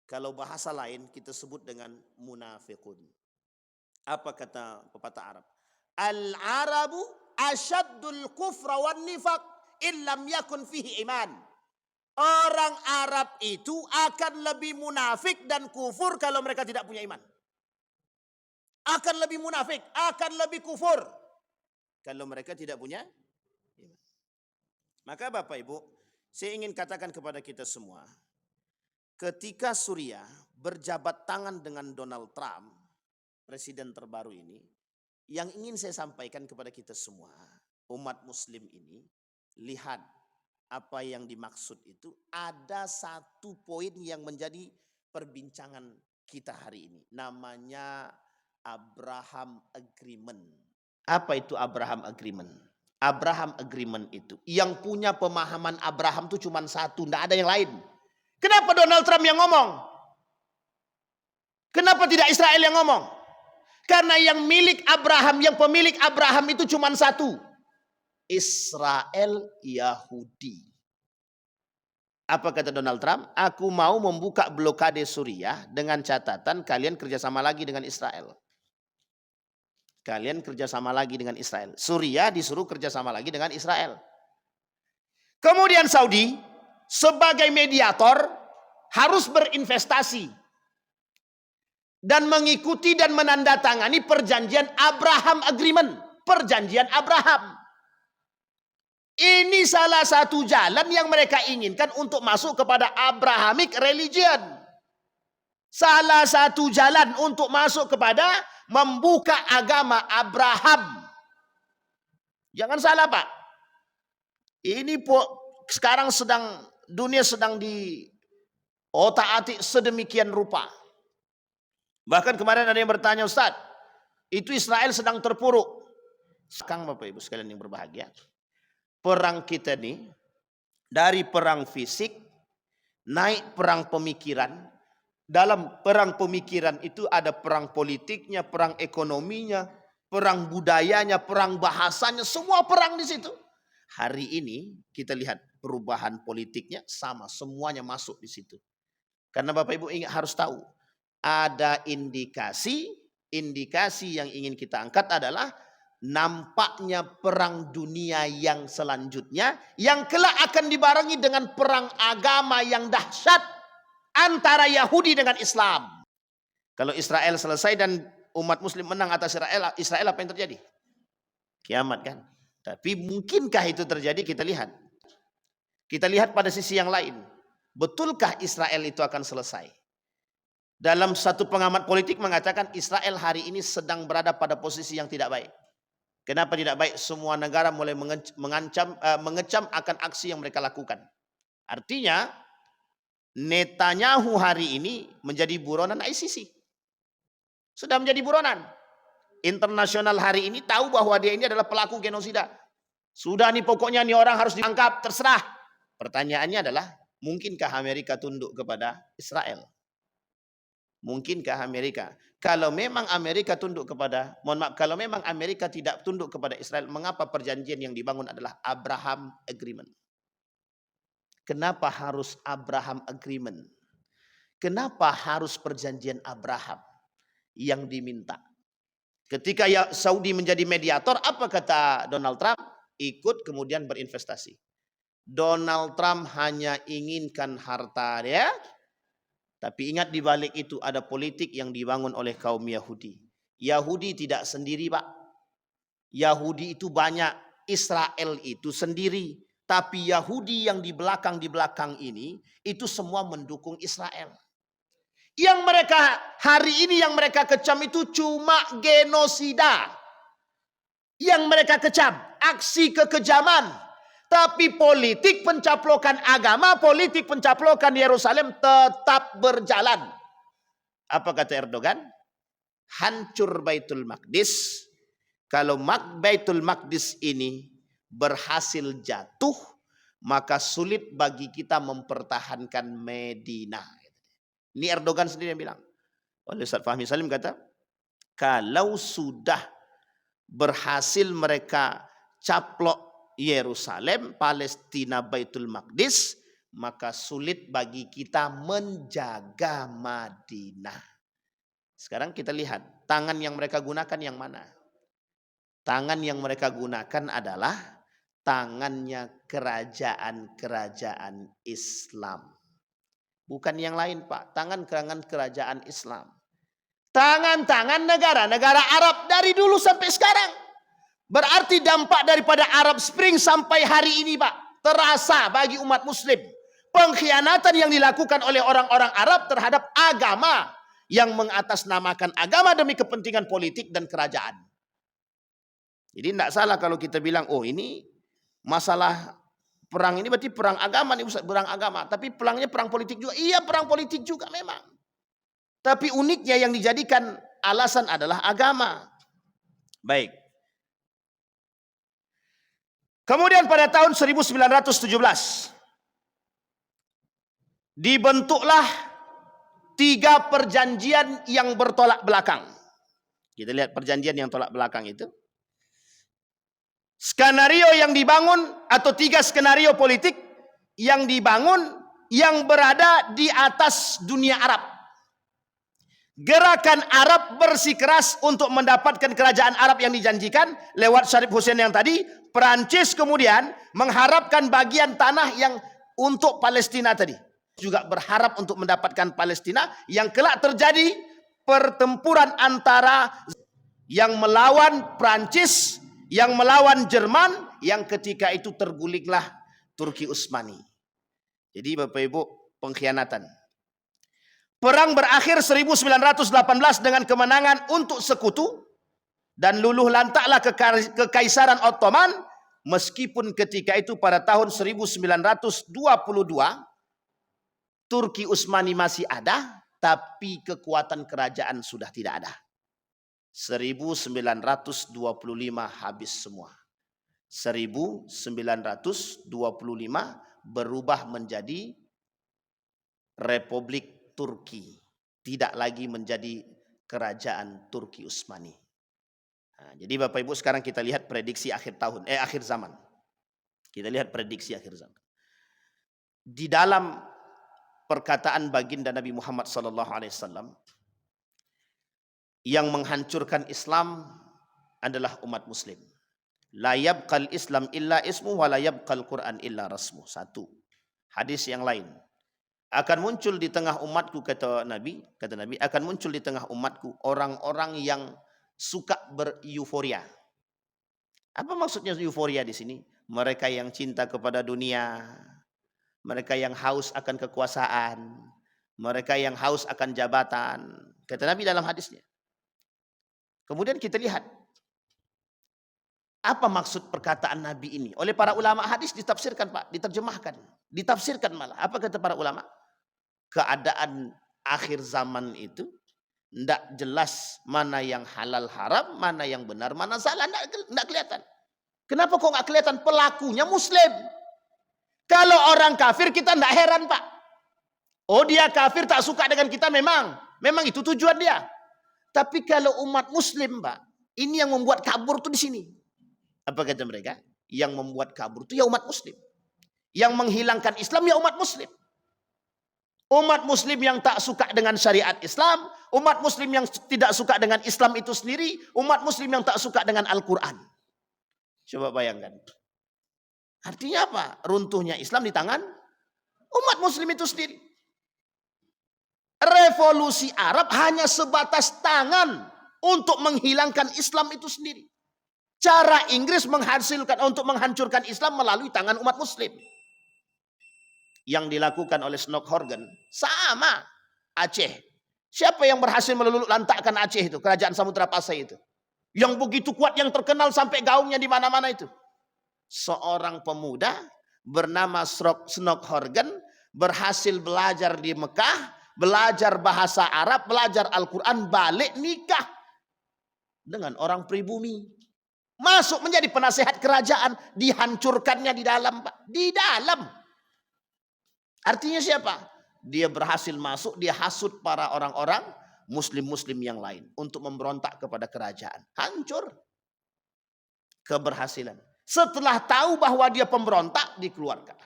Kalau bahasa lain kita sebut dengan munafiqun. Apa kata pepatah Arab? Al-Arabu asyaddul kufra wan nifaq illam yakun fihi iman. Orang Arab itu akan lebih munafik dan kufur kalau mereka tidak punya iman. Akan lebih munafik, akan lebih kufur kalau mereka tidak punya iman. Maka Bapak Ibu, saya ingin katakan kepada kita semua, ketika Suriah berjabat tangan dengan Donald Trump, presiden terbaru ini, yang ingin saya sampaikan kepada kita semua, umat muslim ini, lihat apa yang dimaksud itu. Ada satu poin yang menjadi perbincangan kita hari ini. Namanya Abraham Agreement. Apa itu Abraham Agreement? Abraham Agreement itu, yang punya pemahaman Abraham itu cuma satu, tidak ada yang lain. Kenapa Donald Trump yang ngomong? Kenapa tidak Israel yang ngomong? Karena yang milik Abraham, yang pemilik Abraham itu cuma satu. Israel Yahudi. Apa kata Donald Trump? Aku mau membuka blokade Suriah dengan catatan kalian kerjasama lagi dengan Israel. Kalian kerjasama lagi dengan Israel. Suriah disuruh kerjasama lagi dengan Israel. Kemudian Saudi sebagai mediator harus berinvestasi dan mengikuti dan menandatangani perjanjian Abraham Agreement. Perjanjian Abraham. Ini salah satu jalan yang mereka inginkan untuk masuk kepada Abrahamic religion. Salah satu jalan untuk masuk kepada membuka agama Abraham. Jangan salah Pak. Ini sekarang dunia sedang di otak-atik sedemikian rupa. Bahkan kemarin ada yang bertanya, Ustaz, itu Israel sedang terpuruk. Sekarang Bapak Ibu sekalian yang berbahagia, perang kita ini dari perang fisik naik perang pemikiran. Dalam perang pemikiran itu ada perang politiknya, perang ekonominya, perang budayanya, perang bahasanya, semua perang di situ. Hari ini kita lihat perubahan politiknya sama, semuanya masuk di situ. Karena Bapak Ibu harus tahu, ada indikasi yang ingin kita angkat adalah nampaknya perang dunia yang selanjutnya yang kelak akan dibarengi dengan perang agama yang dahsyat antara Yahudi dengan Islam. Kalau Israel selesai dan umat muslim menang atas Israel apa yang terjadi? Kiamat kan? Tapi mungkinkah itu terjadi? Kita lihat. Kita lihat pada sisi yang lain. Betulkah Israel itu akan selesai? Dalam satu pengamat politik mengatakan Israel hari ini sedang berada pada posisi yang tidak baik. Kenapa tidak baik? Semua negara mulai mengecam akan aksi yang mereka lakukan. Artinya Netanyahu hari ini menjadi buronan ICC. Sudah menjadi buronan. Internasional hari ini tahu bahwa dia ini adalah pelaku genosida. Sudah nih pokoknya nih orang harus ditangkap, terserah. Pertanyaannya adalah, mungkinkah Amerika tunduk kepada Israel? Mungkinkah Amerika? Kalau memang Amerika tunduk kepada, kalau memang Amerika tidak tunduk kepada Israel, mengapa perjanjian yang dibangun adalah Abraham Agreement? Kenapa harus Abraham Agreement? Kenapa harus perjanjian Abraham yang diminta? Ketika Saudi menjadi mediator, apa kata Donald Trump? Ikut kemudian berinvestasi. Donald Trump hanya inginkan harta dia, tapi ingat di balik itu ada politik yang dibangun oleh kaum Yahudi. Yahudi tidak sendiri Pak. Yahudi itu banyak, Israel itu sendiri. Tapi Yahudi yang di belakang ini, itu semua mendukung Israel. Yang mereka hari ini yang mereka kecam itu cuma genosida. Yang mereka kecam, aksi kekejaman. Tapi politik pencaplokan agama, politik pencaplokan Yerusalem tetap berjalan. Apa kata Erdogan? Hancur Baitul Maqdis. Kalau Baitul Maqdis ini berhasil jatuh, maka sulit bagi kita mempertahankan Medina. Ini Erdogan sendiri yang bilang. Oleh Ustaz Fahmi Salim kata, kalau sudah berhasil mereka caplok Yerusalem, Palestina, Baitul Maqdis, maka sulit bagi kita menjaga Madinah. Sekarang kita lihat, tangan yang mereka gunakan yang mana? Tangan yang mereka gunakan adalah tangannya kerajaan-kerajaan Islam. Bukan yang lain Pak, tangan-tangan kerajaan Islam. Tangan-tangan negara-negara Arab dari dulu sampai sekarang. Berarti dampak daripada Arab Spring sampai hari ini Pak, terasa bagi umat muslim. Pengkhianatan yang dilakukan oleh orang-orang Arab terhadap agama. yang mengatasnamakan agama demi kepentingan politik dan kerajaan. Jadi tidak salah kalau kita bilang, oh ini masalah perang ini berarti perang agama nih Ustaz, perang agama. Tapi perangnya perang politik juga. Iya, perang politik juga memang. Tapi uniknya yang dijadikan alasan adalah agama. Baik. Kemudian pada tahun 1917 dibentuklah 3 perjanjian yang bertolak belakang. Kita lihat perjanjian yang tolak belakang itu. Skenario yang dibangun atau 3 skenario politik yang dibangun yang berada di atas dunia Arab. Gerakan Arab bersikeras untuk mendapatkan kerajaan Arab yang dijanjikan lewat Syarif Hussein yang tadi. Perancis kemudian mengharapkan bagian tanah yang untuk Palestina tadi. Juga berharap untuk mendapatkan Palestina yang kelak terjadi pertempuran antara yang melawan Perancis, yang melawan Jerman, yang ketika itu tergulinglah Turki Utsmani. Jadi Bapak Ibu, pengkhianatan. Perang berakhir 1918 dengan kemenangan untuk sekutu dan luluh lantaklah kekaisaran Ottoman, meskipun ketika itu pada tahun 1922 Turki Utsmani masih ada, tapi kekuatan kerajaan sudah tidak ada. 1925 habis semua. 1925 berubah menjadi Republik Turki. Tidak lagi menjadi kerajaan Turki Utsmani. Nah, jadi Bapak Ibu sekarang kita lihat prediksi akhir zaman. Kita lihat prediksi akhir zaman. Di dalam perkataan baginda Nabi Muhammad SAW, yang menghancurkan Islam adalah umat muslim. La yabqal Islam illa ismu wa la yabqal Quran illa rasmu. 1. Hadis yang lain. Akan muncul di tengah umatku, kata Nabi, akan muncul di tengah umatku orang-orang yang suka beryuforia. Apa maksudnya euforia di sini? Mereka yang cinta kepada dunia, mereka yang haus akan kekuasaan, mereka yang haus akan jabatan. Kata Nabi dalam hadisnya. Kemudian kita lihat apa maksud perkataan Nabi ini. Oleh para ulama hadis ditafsirkan Pak, diterjemahkan, ditafsirkan malah. Apa kata para ulama? Keadaan akhir zaman itu tidak jelas mana yang halal haram, mana yang benar, mana salah, tidak kelihatan. Kenapa kok nggak kelihatan? Pelakunya muslim. Kalau orang kafir kita tidak heran Pak. Oh dia kafir tak suka dengan kita, memang itu tujuan dia. Tapi kalau umat muslim Pak, ini yang membuat kabur tuh di sini. Apa kata mereka? Yang membuat kabur itu ya umat muslim. Yang menghilangkan Islam ya umat muslim. Umat muslim yang tak suka dengan syariat Islam, umat muslim yang tidak suka dengan Islam itu sendiri, umat muslim yang tak suka dengan Al-Quran. Coba bayangkan. Artinya apa? Runtuhnya Islam di tangan umat muslim itu sendiri. Revolusi Arab hanya sebatas tangan untuk menghilangkan Islam itu sendiri. Cara Inggris untuk menghancurkan Islam melalui tangan umat muslim. Yang dilakukan oleh Snok-Horgen sama Aceh. Siapa yang berhasil meluluh lantakkan Aceh itu, kerajaan Samudra Pasai itu? Yang begitu kuat, yang terkenal sampai gaungnya di mana-mana itu. Seorang pemuda bernama Snok-Horgen berhasil belajar di Mekah, belajar bahasa Arab, belajar Al-Quran, balik nikah dengan orang pribumi. Masuk menjadi penasehat kerajaan, dihancurkannya di dalam, Pak. Di dalam. Artinya siapa? Dia berhasil masuk, dia hasut para orang-orang muslim-muslim yang lain untuk memberontak kepada kerajaan. Hancur. Keberhasilan. Setelah tahu bahwa dia pemberontak, dikeluarkan.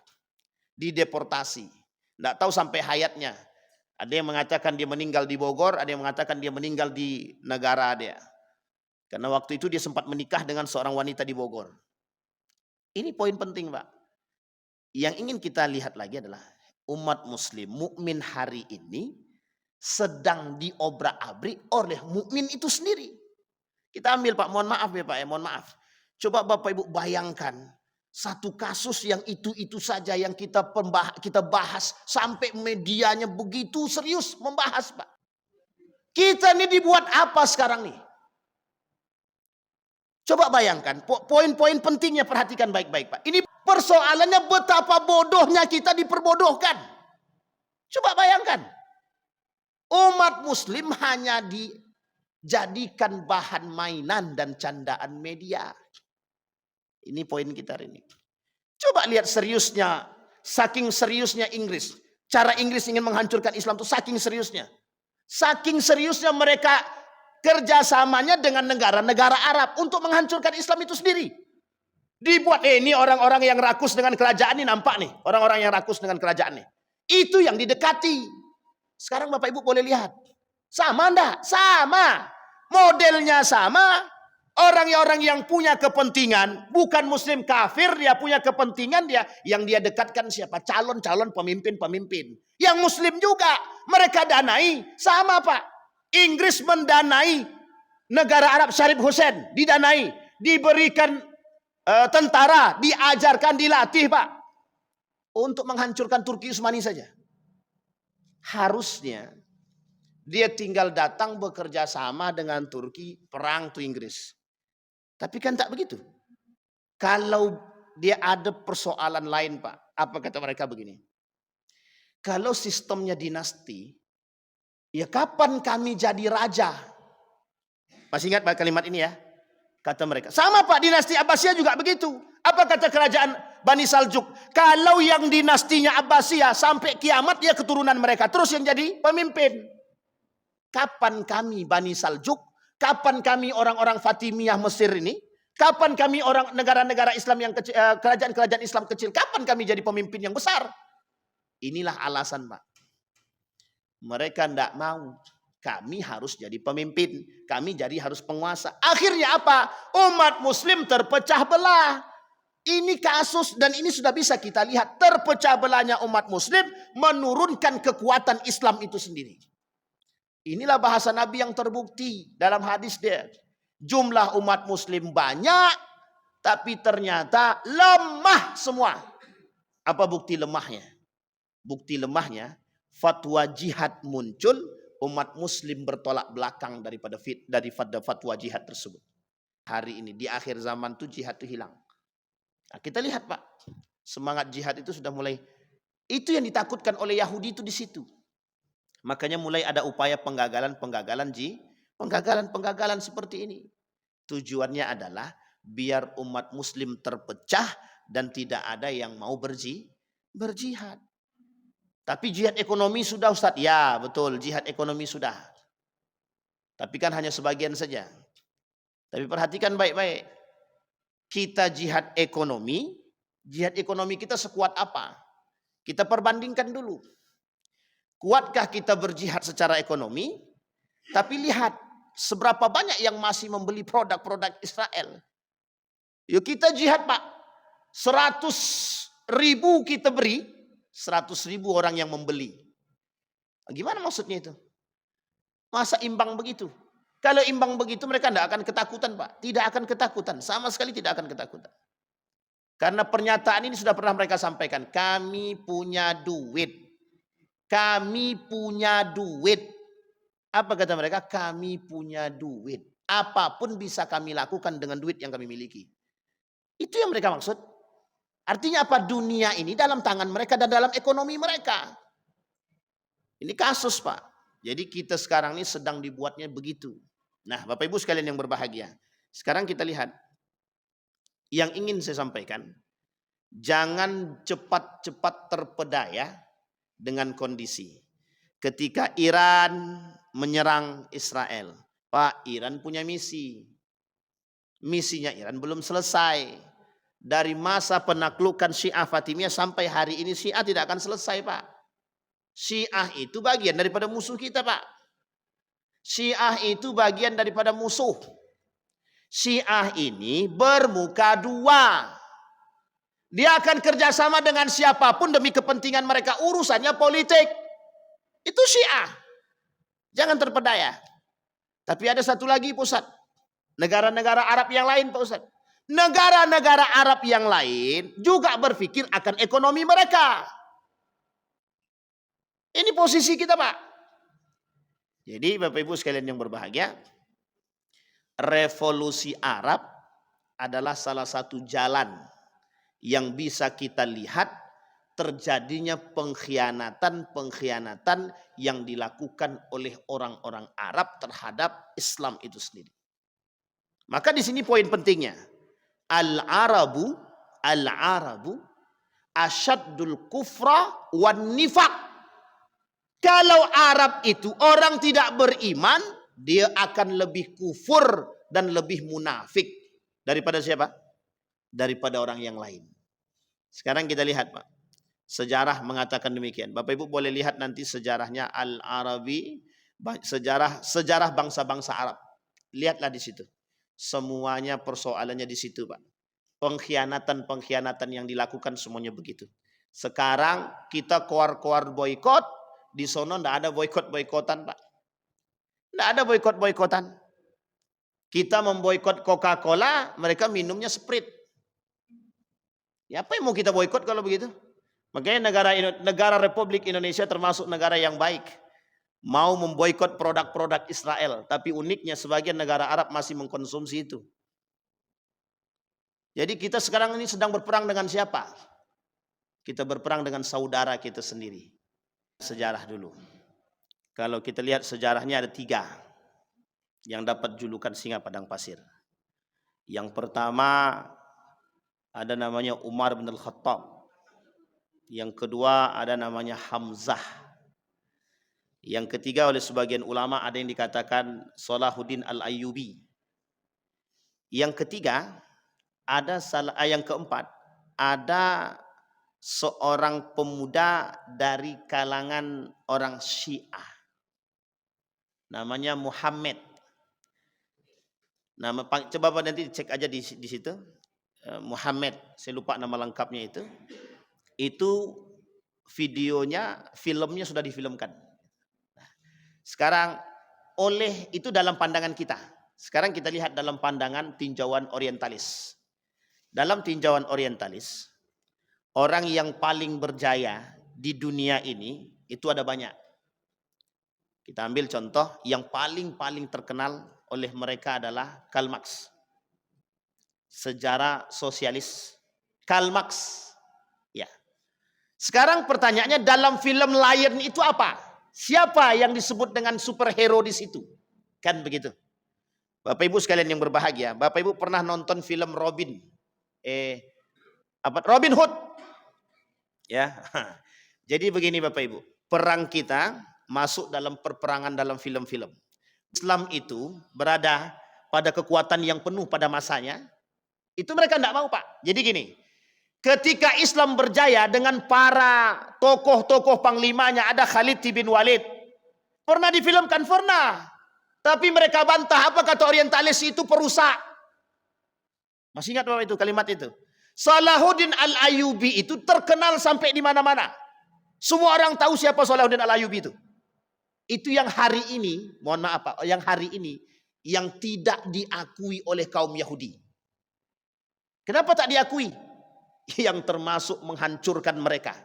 Dideportasi. Tidak tahu sampai hayatnya. Ada yang mengatakan dia meninggal di Bogor, ada yang mengatakan dia meninggal di negara dia. Karena waktu itu dia sempat menikah dengan seorang wanita di Bogor. Ini poin penting Pak. Yang ingin kita lihat lagi adalah umat muslim, mukmin hari ini sedang diobrak-abrik oleh mukmin itu sendiri. Kita ambil Pak, mohon maaf ya Pak ya, mohon maaf. Coba Bapak Ibu bayangkan satu kasus yang itu saja yang kita bahas sampai medianya begitu serius membahas Pak. Kita ini dibuat apa sekarang nih? Coba bayangkan, poin-poin pentingnya perhatikan baik-baik Pak. Ini persoalannya betapa bodohnya kita diperbodohkan. Coba bayangkan, umat muslim hanya dijadikan bahan mainan dan candaan media. Ini poin kita hari ini. Coba lihat seriusnya, saking seriusnya Inggris. Cara Inggris ingin menghancurkan Islam itu saking seriusnya. Saking seriusnya mereka kerjasamanya dengan negara-negara Arab untuk menghancurkan Islam itu sendiri. Dibuat, ini orang-orang yang rakus dengan kerajaan ini nampak nih. Orang-orang yang rakus dengan kerajaan nih. Itu yang didekati. Sekarang Bapak Ibu boleh lihat. Sama enggak? Sama. Modelnya sama. Orang-orang yang punya kepentingan, bukan muslim kafir, dia punya kepentingan, yang dia dekatkan siapa? Calon-calon pemimpin-pemimpin. Yang muslim juga, mereka danai. Sama Pak. Inggris mendanai negara Arab, Syarif Hussein didanai, diberikan tentara, diajarkan, dilatih Pak, untuk menghancurkan Turki Utsmani saja. Harusnya dia tinggal datang bekerja sama dengan Turki, perang tuh Inggris. Tapi kan tak begitu. Kalau dia ada persoalan lain Pak, apa kata mereka begini? Kalau sistemnya dinasti, ya kapan kami jadi raja? Masih ingat Pak kalimat ini ya? Kata mereka. Sama Pak, dinasti Abbasiyah juga begitu. Apa kata kerajaan Bani Saljuk? Kalau yang dinastinya Abbasiyah sampai kiamat dia keturunan mereka terus yang jadi pemimpin. Kapan kami Bani Saljuk? Kapan kami orang-orang Fatimiyah Mesir ini? Kapan kami orang negara-negara Islam yang kecil, kerajaan-kerajaan Islam kecil? Kapan kami jadi pemimpin yang besar? Inilah alasan Pak. Mereka tidak mau. Kami harus jadi pemimpin. Kami jadi harus penguasa. Akhirnya apa? Umat muslim terpecah belah. Ini kasus dan ini sudah bisa kita lihat. Terpecah belahnya umat muslim menurunkan kekuatan Islam itu sendiri. Inilah bahasa Nabi yang terbukti dalam hadis dia. Jumlah umat muslim banyak, tapi ternyata lemah semua. Apa bukti lemahnya? Bukti lemahnya, fatwa jihad muncul, umat muslim bertolak belakang daripada fatwa jihad tersebut. Hari ini, di akhir zaman tuh jihad itu hilang. Nah, kita lihat Pak, semangat jihad itu sudah mulai, itu yang ditakutkan oleh Yahudi itu di situ. Makanya mulai ada upaya penggagalan seperti ini. Tujuannya adalah biar umat muslim terpecah dan tidak ada yang mau berjihad. Tapi jihad ekonomi sudah Ustaz. Ya betul, jihad ekonomi sudah. Tapi kan hanya sebagian saja. Tapi perhatikan baik-baik. Kita jihad ekonomi kita sekuat apa? Kita perbandingkan dulu. Kuatkah kita berjihad secara ekonomi? Tapi lihat seberapa banyak yang masih membeli produk-produk Israel. Yuk kita jihad Pak. 100.000 kita beri, 100.000 orang yang membeli. Gimana maksudnya itu? Masa imbang begitu? Kalau imbang begitu mereka tidak akan ketakutan Pak. Tidak akan ketakutan. Sama sekali tidak akan ketakutan. Karena pernyataan ini sudah pernah mereka sampaikan. Kami punya duit. Kami punya duit. Apa kata mereka? Kami punya duit. Apapun bisa kami lakukan dengan duit yang kami miliki. Itu yang mereka maksud. Artinya apa? Dunia ini dalam tangan mereka dan dalam ekonomi mereka. Ini kasus Pak. Jadi kita sekarang ini sedang dibuatnya begitu. Nah Bapak Ibu sekalian yang berbahagia. Sekarang kita lihat. Yang ingin saya sampaikan. Jangan cepat-cepat terpedaya dengan kondisi. Ketika Iran menyerang Israel. Pak, Iran punya misi. Misinya Iran belum selesai. Dari masa penaklukan Syiah Fatimiyah sampai hari ini Syiah tidak akan selesai Pak. Syiah itu bagian daripada musuh kita Pak. Syiah itu bagian daripada musuh. Syiah ini bermuka dua. Dia akan kerjasama dengan siapapun demi kepentingan mereka. Urusannya politik. Itu Syiah. Jangan terpedaya. Tapi ada satu lagi Pak Ustaz. Negara-negara Arab yang lain Pak Ustaz. Negara-negara Arab yang lain juga berpikir akan ekonomi mereka. Ini posisi kita Pak. Jadi Bapak Ibu sekalian yang berbahagia, revolusi Arab adalah salah satu jalan yang bisa kita lihat terjadinya pengkhianatan yang dilakukan oleh orang-orang Arab terhadap Islam itu sendiri. Maka di sini poin pentingnya. Al-Arabu asyaddul kufra wan nifaq. Kalau Arab itu orang tidak beriman, dia akan lebih kufur dan lebih munafik daripada siapa? Daripada orang yang lain. Sekarang kita lihat, Pak. Sejarah mengatakan demikian. Bapak Ibu boleh lihat nanti sejarahnya Al-Arabi, sejarah bangsa-bangsa Arab. Lihatlah di situ. Semuanya persoalannya di situ, Pak. Pengkhianatan yang dilakukan semuanya begitu. Sekarang kita keluar boykot, di sono enggak ada boykot-boykotan, Pak. Enggak ada boykot-boykotan. Kita memboykot Coca-Cola, mereka minumnya Sprite. Ya apa yang mau kita boykot kalau begitu? Makanya negara Republik Indonesia termasuk negara yang baik. Mau memboikot produk-produk Israel. Tapi uniknya sebagian negara Arab masih mengkonsumsi itu. Jadi kita sekarang ini sedang berperang dengan siapa? Kita berperang dengan saudara kita sendiri. Sejarah dulu. Kalau kita lihat sejarahnya ada 3. Yang dapat julukan singa padang pasir. Yang pertama ada namanya Umar bin Al-Khattab. Yang kedua ada namanya Hamzah. Yang ketiga oleh sebagian ulama ada yang dikatakan Salahuddin Al-Ayyubi. Yang ketiga yang keempat ada seorang pemuda dari kalangan orang Syiah. Namanya Muhammad. Coba nanti cek aja di situ. Muhammad, saya lupa nama lengkapnya itu. Itu filmnya sudah difilmkan. Sekarang itu dalam pandangan kita. Sekarang kita lihat dalam pandangan tinjauan orientalis. Dalam tinjauan orientalis, orang yang paling berjaya di dunia ini itu ada banyak. Kita ambil contoh yang paling terkenal oleh mereka adalah Karl Marx. Sejarah sosialis Karl Marx. Ya. Sekarang pertanyaannya dalam film Lion itu apa? Siapa yang disebut dengan superhero di situ? Kan begitu. Bapak Ibu sekalian yang berbahagia, Bapak Ibu pernah nonton film Robin Hood? Ya. Jadi begini Bapak Ibu, perang kita masuk dalam perperangan dalam film-film. Islam itu berada pada kekuatan yang penuh pada masanya. Itu mereka tidak mau, Pak. Jadi gini, ketika Islam berjaya dengan para tokoh-tokoh panglimanya, ada Khalid bin Walid. Pernah difilmkan? Pernah. Tapi mereka bantah, apa kata orientalis itu perusak. Masih ingat Bapak itu kalimat itu? Salahuddin Al-Ayyubi itu terkenal sampai di mana-mana. Semua orang tahu siapa Salahuddin Al-Ayyubi itu. Itu yang hari ini, mohon maaf Pak, yang hari ini yang tidak diakui oleh kaum Yahudi. Kenapa tak diakui? Yang termasuk menghancurkan mereka.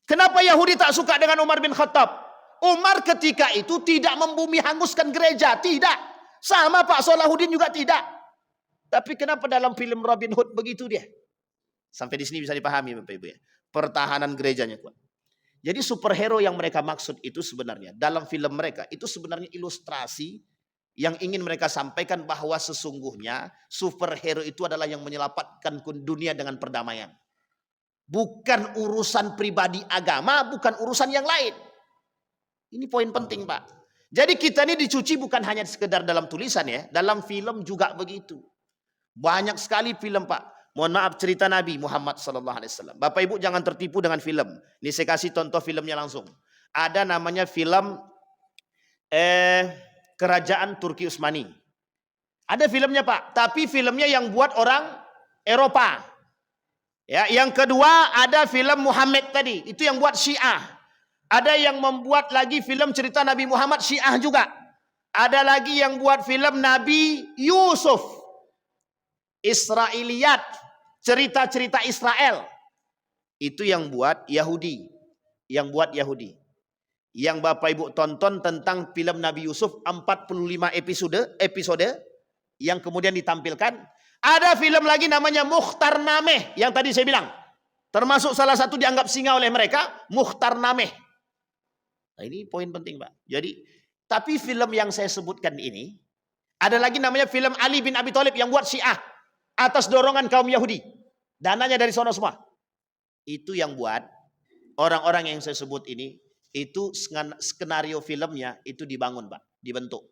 Kenapa Yahudi tak suka dengan Umar bin Khattab? Umar ketika itu tidak membumi hanguskan gereja, tidak. Sama Pak Salahuddin juga tidak. Tapi kenapa dalam film Robin Hood begitu dia? Sampai di sini bisa dipahami Bapak Ibu ya. Pertahanan gerejanya kuat. Jadi superhero yang mereka maksud itu sebenarnya dalam film mereka itu sebenarnya ilustrasi yang ingin mereka sampaikan bahwa sesungguhnya superhero itu adalah yang menyelamatkan dunia dengan perdamaian. Bukan urusan pribadi agama, bukan urusan yang lain. Ini poin penting Pak. Jadi kita ini dicuci bukan hanya sekedar dalam tulisan ya, dalam film juga begitu. Banyak sekali film Pak. Mohon maaf cerita Nabi Muhammad SAW. Bapak Ibu jangan tertipu dengan film. Ini saya kasih contoh filmnya langsung. Ada namanya film Kerajaan Turki Utsmani. Ada filmnya Pak. Tapi filmnya yang buat orang Eropa. Ya, yang kedua ada film Muhammad tadi. Itu yang buat Syiah. Ada yang membuat lagi film cerita Nabi Muhammad Syiah juga. Ada lagi yang buat film Nabi Yusuf. Israiliyat, cerita-cerita Israel. Itu yang buat Yahudi. Yang buat Yahudi. yang Bapak Ibu tonton tentang film Nabi Yusuf 45 episode yang kemudian ditampilkan. Ada film lagi namanya Mukhtar Nameh yang tadi saya bilang. Termasuk salah satu dianggap singa oleh mereka, Mukhtar Nameh. Nah, ini poin penting, Pak. Jadi, tapi film yang saya sebutkan ini, ada lagi namanya film Ali bin Abi Thalib yang buat Syiah atas dorongan kaum Yahudi. Dananya dari sono semua. Itu yang buat orang-orang yang saya sebut ini, itu skenario filmnya itu dibangun, Pak, dibentuk.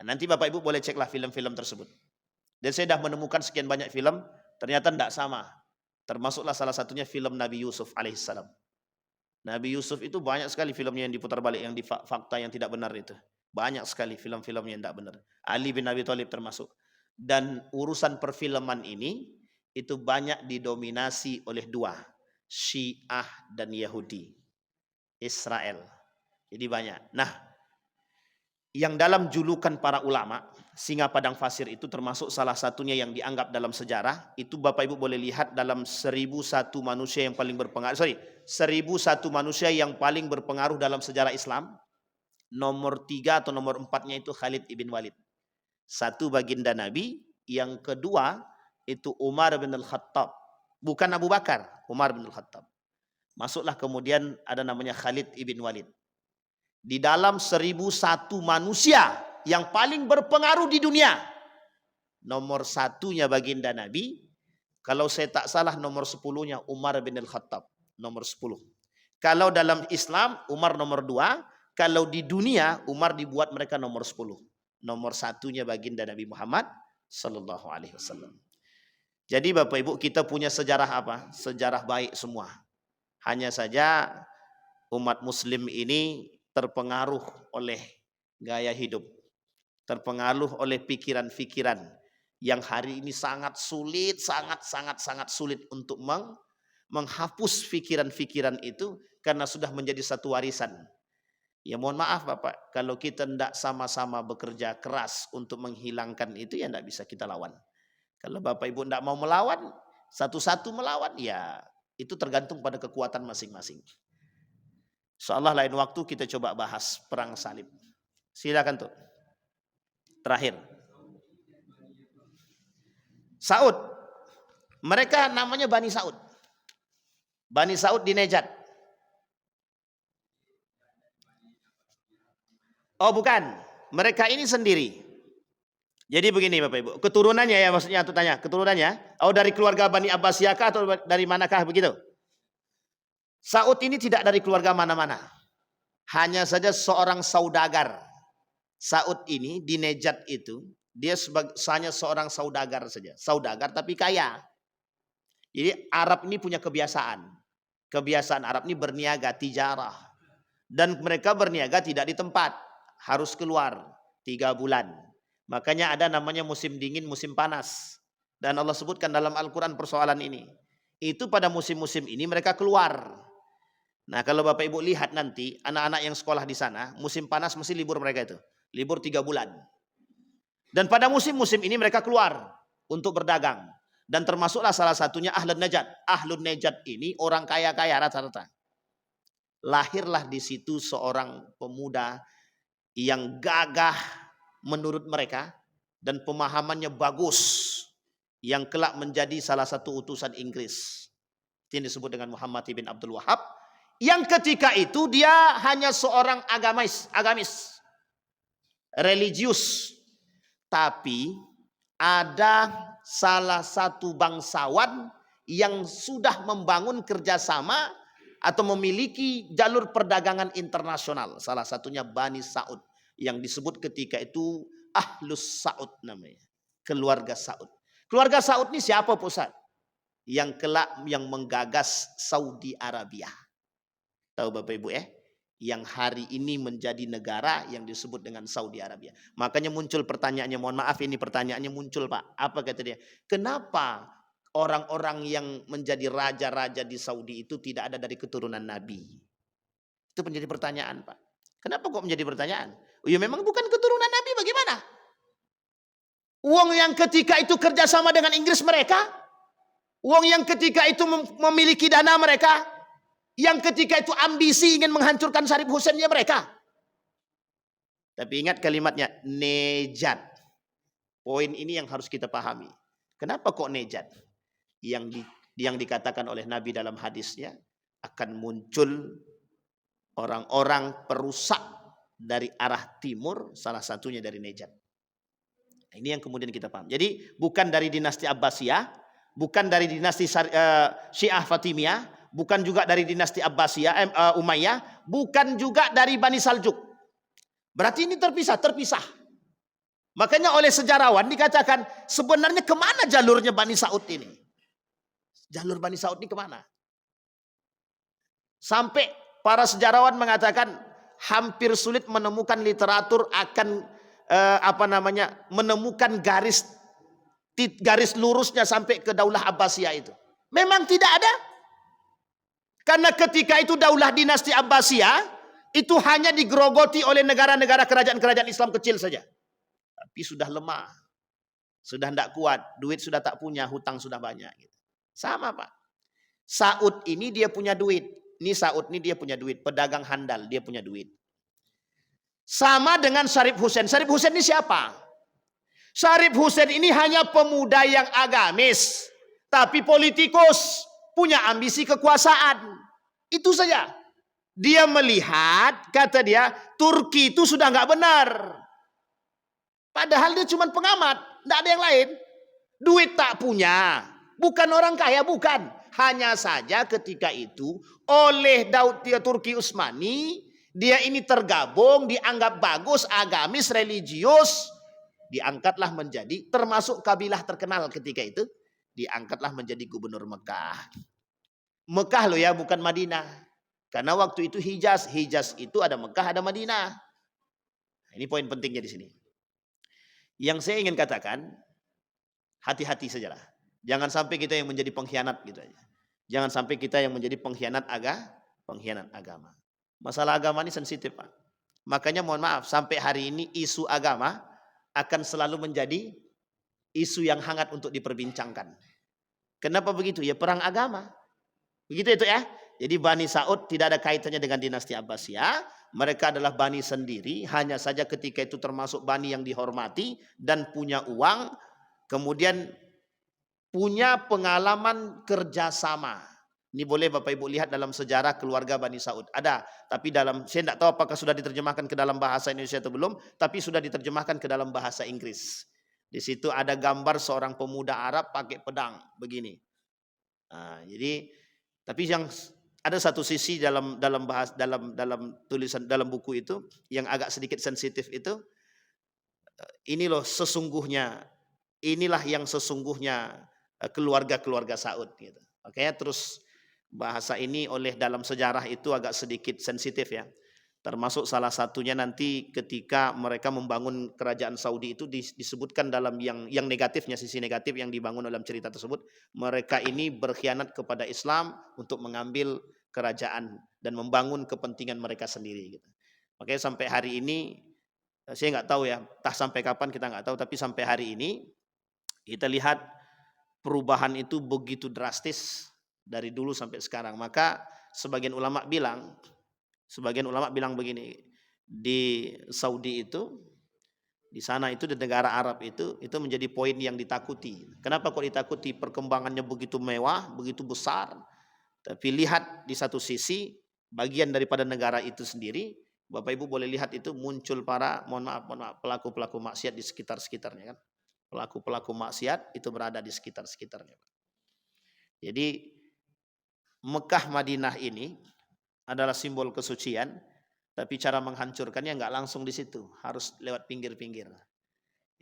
Nah, nanti Bapak Ibu boleh ceklah film-film tersebut. Dan saya sudah menemukan sekian banyak film, ternyata tidak sama. Termasuklah salah satunya film Nabi Yusuf alaihissalam. Nabi Yusuf itu banyak sekali filmnya yang diputar balik, yang di fakta yang tidak benar itu. Banyak sekali film-filmnya yang tidak benar. Ali bin Abi Thalib termasuk. Dan urusan perfilman ini, itu banyak didominasi oleh dua. Syiah dan Yahudi. Israel. Jadi banyak. Nah, yang dalam julukan para ulama, singa padang pasir itu termasuk salah satunya yang dianggap dalam sejarah. Itu Bapak Ibu boleh lihat dalam 1001 manusia yang paling berpengaruh. 1001 manusia yang paling berpengaruh dalam sejarah Islam. Nomor 3 atau nomor 4-nya itu Khalid ibn Walid. Satu baginda Nabi. Yang kedua itu Umar bin Al-Khattab. Bukan Abu Bakar, Umar bin Al-Khattab. Masuklah kemudian ada namanya Khalid ibn Walid. Di dalam 1001 manusia yang paling berpengaruh di dunia. Nomor 1-nya baginda Nabi. Kalau saya tak salah nomor 10-nya Umar bin Al-Khattab. Nomor 10. Kalau dalam Islam Umar nomor 2. Kalau di dunia Umar dibuat mereka nomor 10. Nomor 1-nya baginda Nabi Muhammad sallallahu alaihi wasallam. Jadi Bapak Ibu, kita punya sejarah apa? Sejarah baik semua. Hanya saja umat muslim ini terpengaruh oleh gaya hidup, terpengaruh oleh pikiran-pikiran yang hari ini sangat sulit, sangat sulit untuk menghapus pikiran-pikiran itu karena sudah menjadi satu warisan. Ya mohon maaf Bapak, kalau kita tidak sama-sama bekerja keras untuk menghilangkan itu, ya tidak bisa kita lawan. Kalau Bapak Ibu tidak mau melawan, satu-satu melawan, ya itu tergantung pada kekuatan masing-masing. Insyaallah lain waktu kita coba bahas perang salib. Silakan tuh. Terakhir. Saud. Mereka namanya Bani Saud. Bani Saud di Najd. Oh bukan. Mereka ini sendiri. Jadi begini Bapak Ibu. Keturunannya ya maksudnya aku tanya. Keturunannya. Oh dari keluarga Bani Abbasiyah atau dari manakah begitu? Saud ini tidak dari keluarga mana-mana. Hanya saja seorang saudagar. Saud ini di Najd itu, dia hanya seorang saudagar saja. Saudagar tapi kaya. Jadi Arab ini punya kebiasaan. Kebiasaan Arab ini berniaga, tijarah. Dan mereka berniaga tidak di tempat. Harus keluar 3 bulan. Makanya ada namanya musim dingin, musim panas. Dan Allah sebutkan dalam Al-Quran persoalan ini. Itu pada musim-musim ini mereka keluar. Nah kalau Bapak Ibu lihat nanti anak-anak yang sekolah di sana musim panas mesti libur mereka itu. Libur 3 bulan. Dan pada musim-musim ini mereka keluar untuk berdagang. Dan termasuklah salah satunya Ahlun Najd. Ahlun Najd ini orang kaya-kaya rata-rata. Lahirlah di situ seorang pemuda yang gagah menurut mereka. Dan pemahamannya bagus. Yang kelak menjadi salah satu utusan Inggris. Ini disebut dengan Muhammad ibn Abdul Wahab. Yang ketika itu dia hanya seorang agamis, religius. Tapi ada salah satu bangsawan yang sudah membangun kerjasama atau memiliki jalur perdagangan internasional. Salah satunya Bani Saud yang disebut ketika itu Ahlus Saud namanya. Keluarga Saud. Keluarga Saud ini siapa Ustaz? Yang kelak yang menggagas Saudi Arabia. Tahu Bapak Ibu ya? Yang hari ini menjadi negara yang disebut dengan Saudi Arabia. Makanya muncul pertanyaannya, mohon maaf ini pertanyaannya muncul Pak. Apa kata dia? Kenapa orang-orang yang menjadi raja-raja di Saudi itu tidak ada dari keturunan Nabi? Itu menjadi pertanyaan Pak. Kenapa kok menjadi pertanyaan? Oh ya memang bukan keturunan Nabi, bagaimana? Uang yang ketika itu kerjasama dengan Inggris mereka, uang yang ketika itu memiliki dana mereka, yang ketika itu ambisi ingin menghancurkan Syarif Husain ya mereka. Tapi ingat kalimatnya, nejat. Poin ini yang harus kita pahami. Kenapa kok nejat? Yang dikatakan oleh Nabi dalam hadisnya, akan muncul orang-orang perusak dari arah timur, salah satunya dari Nejat. Ini yang kemudian kita paham. Jadi bukan dari dinasti Abbasiyah, bukan dari dinasti Syiah Fatimiyah, bukan juga dari dinasti Abbasiyah, Umayyah, bukan juga dari Bani Saljuk. Berarti ini terpisah. Makanya oleh sejarawan dikatakan sebenarnya kemana jalurnya Bani Saud ini? Jalur Bani Saud ini kemana? Sampai para sejarawan mengatakan hampir sulit menemukan literatur akan menemukan garis lurusnya sampai ke Daulah Abbasiyah itu. Memang tidak ada. Karena ketika itu Daulah dinasti Abbasiyah itu hanya digerogoti oleh negara-negara kerajaan-kerajaan Islam kecil saja. Tapi sudah lemah. Sudah tidak kuat. Duit sudah tak punya. Hutang sudah banyak. Sama Pak. Saud ini dia punya duit. Ini Saud ini dia punya duit. Pedagang handal dia punya duit. Sama dengan Syarif Husain. Syarif Husain ini siapa? Syarif Husain ini hanya pemuda yang agamis. Tapi politikus. Punya ambisi kekuasaan. Itu saja. Dia melihat, kata dia, Turki itu sudah nggak benar. Padahal dia cuma pengamat, tidak ada yang lain. Duit tak punya, bukan orang kaya, bukan. Hanya saja ketika itu oleh Turki Utsmani, dia ini tergabung, dianggap bagus, agamis, religius, diangkatlah menjadi termasuk kabilah terkenal ketika itu, diangkatlah menjadi gubernur Mekah. Mekah loh ya, bukan Madinah. Karena waktu itu Hijaz itu ada Mekah, ada Madinah. Ini poin pentingnya di sini. Yang saya ingin katakan, hati-hati sajalah. Jangan sampai kita yang menjadi pengkhianat gitu aja. Jangan sampai kita yang menjadi pengkhianat agama. Masalah agama ini sensitif, Pak. Makanya mohon maaf, sampai hari ini isu agama akan selalu menjadi isu yang hangat untuk diperbincangkan. Kenapa begitu? Ya perang agama. Begitu itu ya. Jadi Bani Saud tidak ada kaitannya dengan dinasti Abbasiyah. Mereka adalah Bani sendiri. Hanya saja ketika itu termasuk Bani yang dihormati dan punya uang. Kemudian punya pengalaman kerjasama. Ini boleh Bapak Ibu lihat dalam sejarah keluarga Bani Saud. Ada. Tapi saya tidak tahu apakah sudah diterjemahkan ke dalam bahasa Indonesia atau belum. Tapi sudah diterjemahkan ke dalam bahasa Inggris. Di situ ada gambar seorang pemuda Arab pakai pedang. Begini. Nah, jadi tapi yang ada satu sisi dalam tulisan dalam buku itu yang agak sedikit sensitif itu, ini loh sesungguhnya, inilah yang sesungguhnya keluarga Saud gitu. Makanya terus bahasa ini oleh dalam sejarah itu agak sedikit sensitif ya. Termasuk salah satunya nanti ketika mereka membangun kerajaan Saudi itu disebutkan dalam yang negatifnya, sisi negatif yang dibangun dalam cerita tersebut. Mereka ini berkhianat kepada Islam untuk mengambil kerajaan dan membangun kepentingan mereka sendiri. Gitu. Makanya sampai hari ini, saya nggak tahu ya, entah sampai kapan kita nggak tahu, tapi sampai hari ini kita lihat perubahan itu begitu drastis dari dulu sampai sekarang. Maka sebagian ulama bilang begini, di Saudi itu, di sana itu di negara Arab itu menjadi poin yang ditakuti. Kenapa kok ditakuti? Perkembangannya begitu mewah, begitu besar. Tapi lihat di satu sisi bagian daripada negara itu sendiri, Bapak Ibu boleh lihat itu muncul para mohon maaf pelaku-pelaku maksiat di sekitar-sekitarnya kan. Pelaku-pelaku maksiat itu berada di sekitar-sekitarnya. Jadi Mekah Madinah ini adalah simbol kesucian, tapi cara menghancurkannya nggak langsung di situ, harus lewat pinggir-pinggir.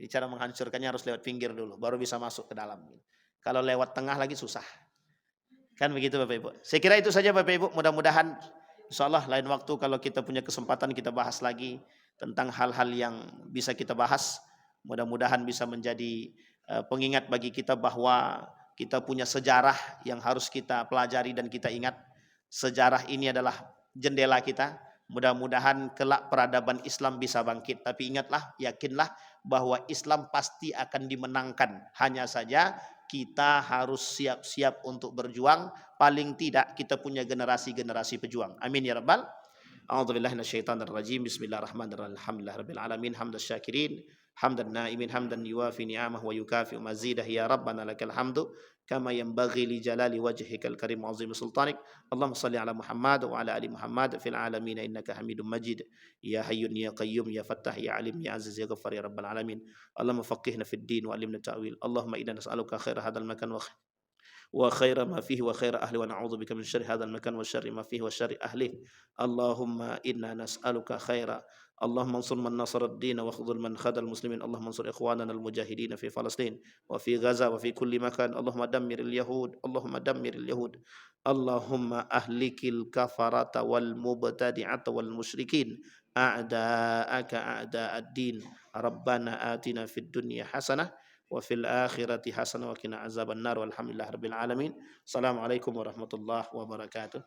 Jadi cara menghancurkannya harus lewat pinggir dulu, baru bisa masuk ke dalam. Kalau lewat tengah lagi susah. Kan begitu Bapak Ibu. Saya kira itu saja Bapak Ibu, mudah-mudahan insyaallah lain waktu kalau kita punya kesempatan kita bahas lagi tentang hal-hal yang bisa kita bahas. Mudah-mudahan bisa menjadi pengingat bagi kita bahwa kita punya sejarah yang harus kita pelajari dan kita ingat. Sejarah ini adalah jendela kita. Mudah-mudahan kelak peradaban Islam bisa bangkit. Tapi ingatlah, yakinlah bahwa Islam pasti akan dimenangkan. Hanya saja kita harus siap-siap untuk berjuang. Paling tidak kita punya generasi-generasi pejuang. Amin ya rabbal. A'udzubillahi minasyaitonirrajim. Bismillahirrahmanirrahim. Alhamdulillahirabbil alamin. Hamdas syakirin, hamdan naimin, hamdan yuwafi ni'amahu wa yukafi mazidah. Ya rabbana lakal hamdu kama yanbaghi li jalali wajhikal karim wa azimi sultanik. Allahumma salli ala Muhammad wa ala ali Muhammad fil alamin innaka Hamidum Majid. Ya hayyun ya qayyum ya fattah ya alim ya aziz ya ghaffar ya rabbal alamin. Allahumma faqihna fid din wa alimna ta'wil. Allahumma inna nas'aluka khaira hadzal makan وخير ما فيه وخير أهله ونعوذ بك من شر هذا المكان وشر ما فيه وشر أهله. اللهم إنا نسألك خيرا. اللهم انصر من نصر الدين واخذل من خذل المسلمين. اللهم انصر إخواننا المجاهدين في فلسطين وفي غزة وفي كل مكان. اللهم دمر اليهود. اللهم دمر اليهود. اللهم أهلك الكفرة والمبتدعة والمشركين أعداءك أعداء الدين. ربنا آتنا في الدنيا حسنة وفي الآخرة حسنة وقنا عذاب النار والحمد لله رب العالمين. السلام عليكم ورحمة الله وبركاته.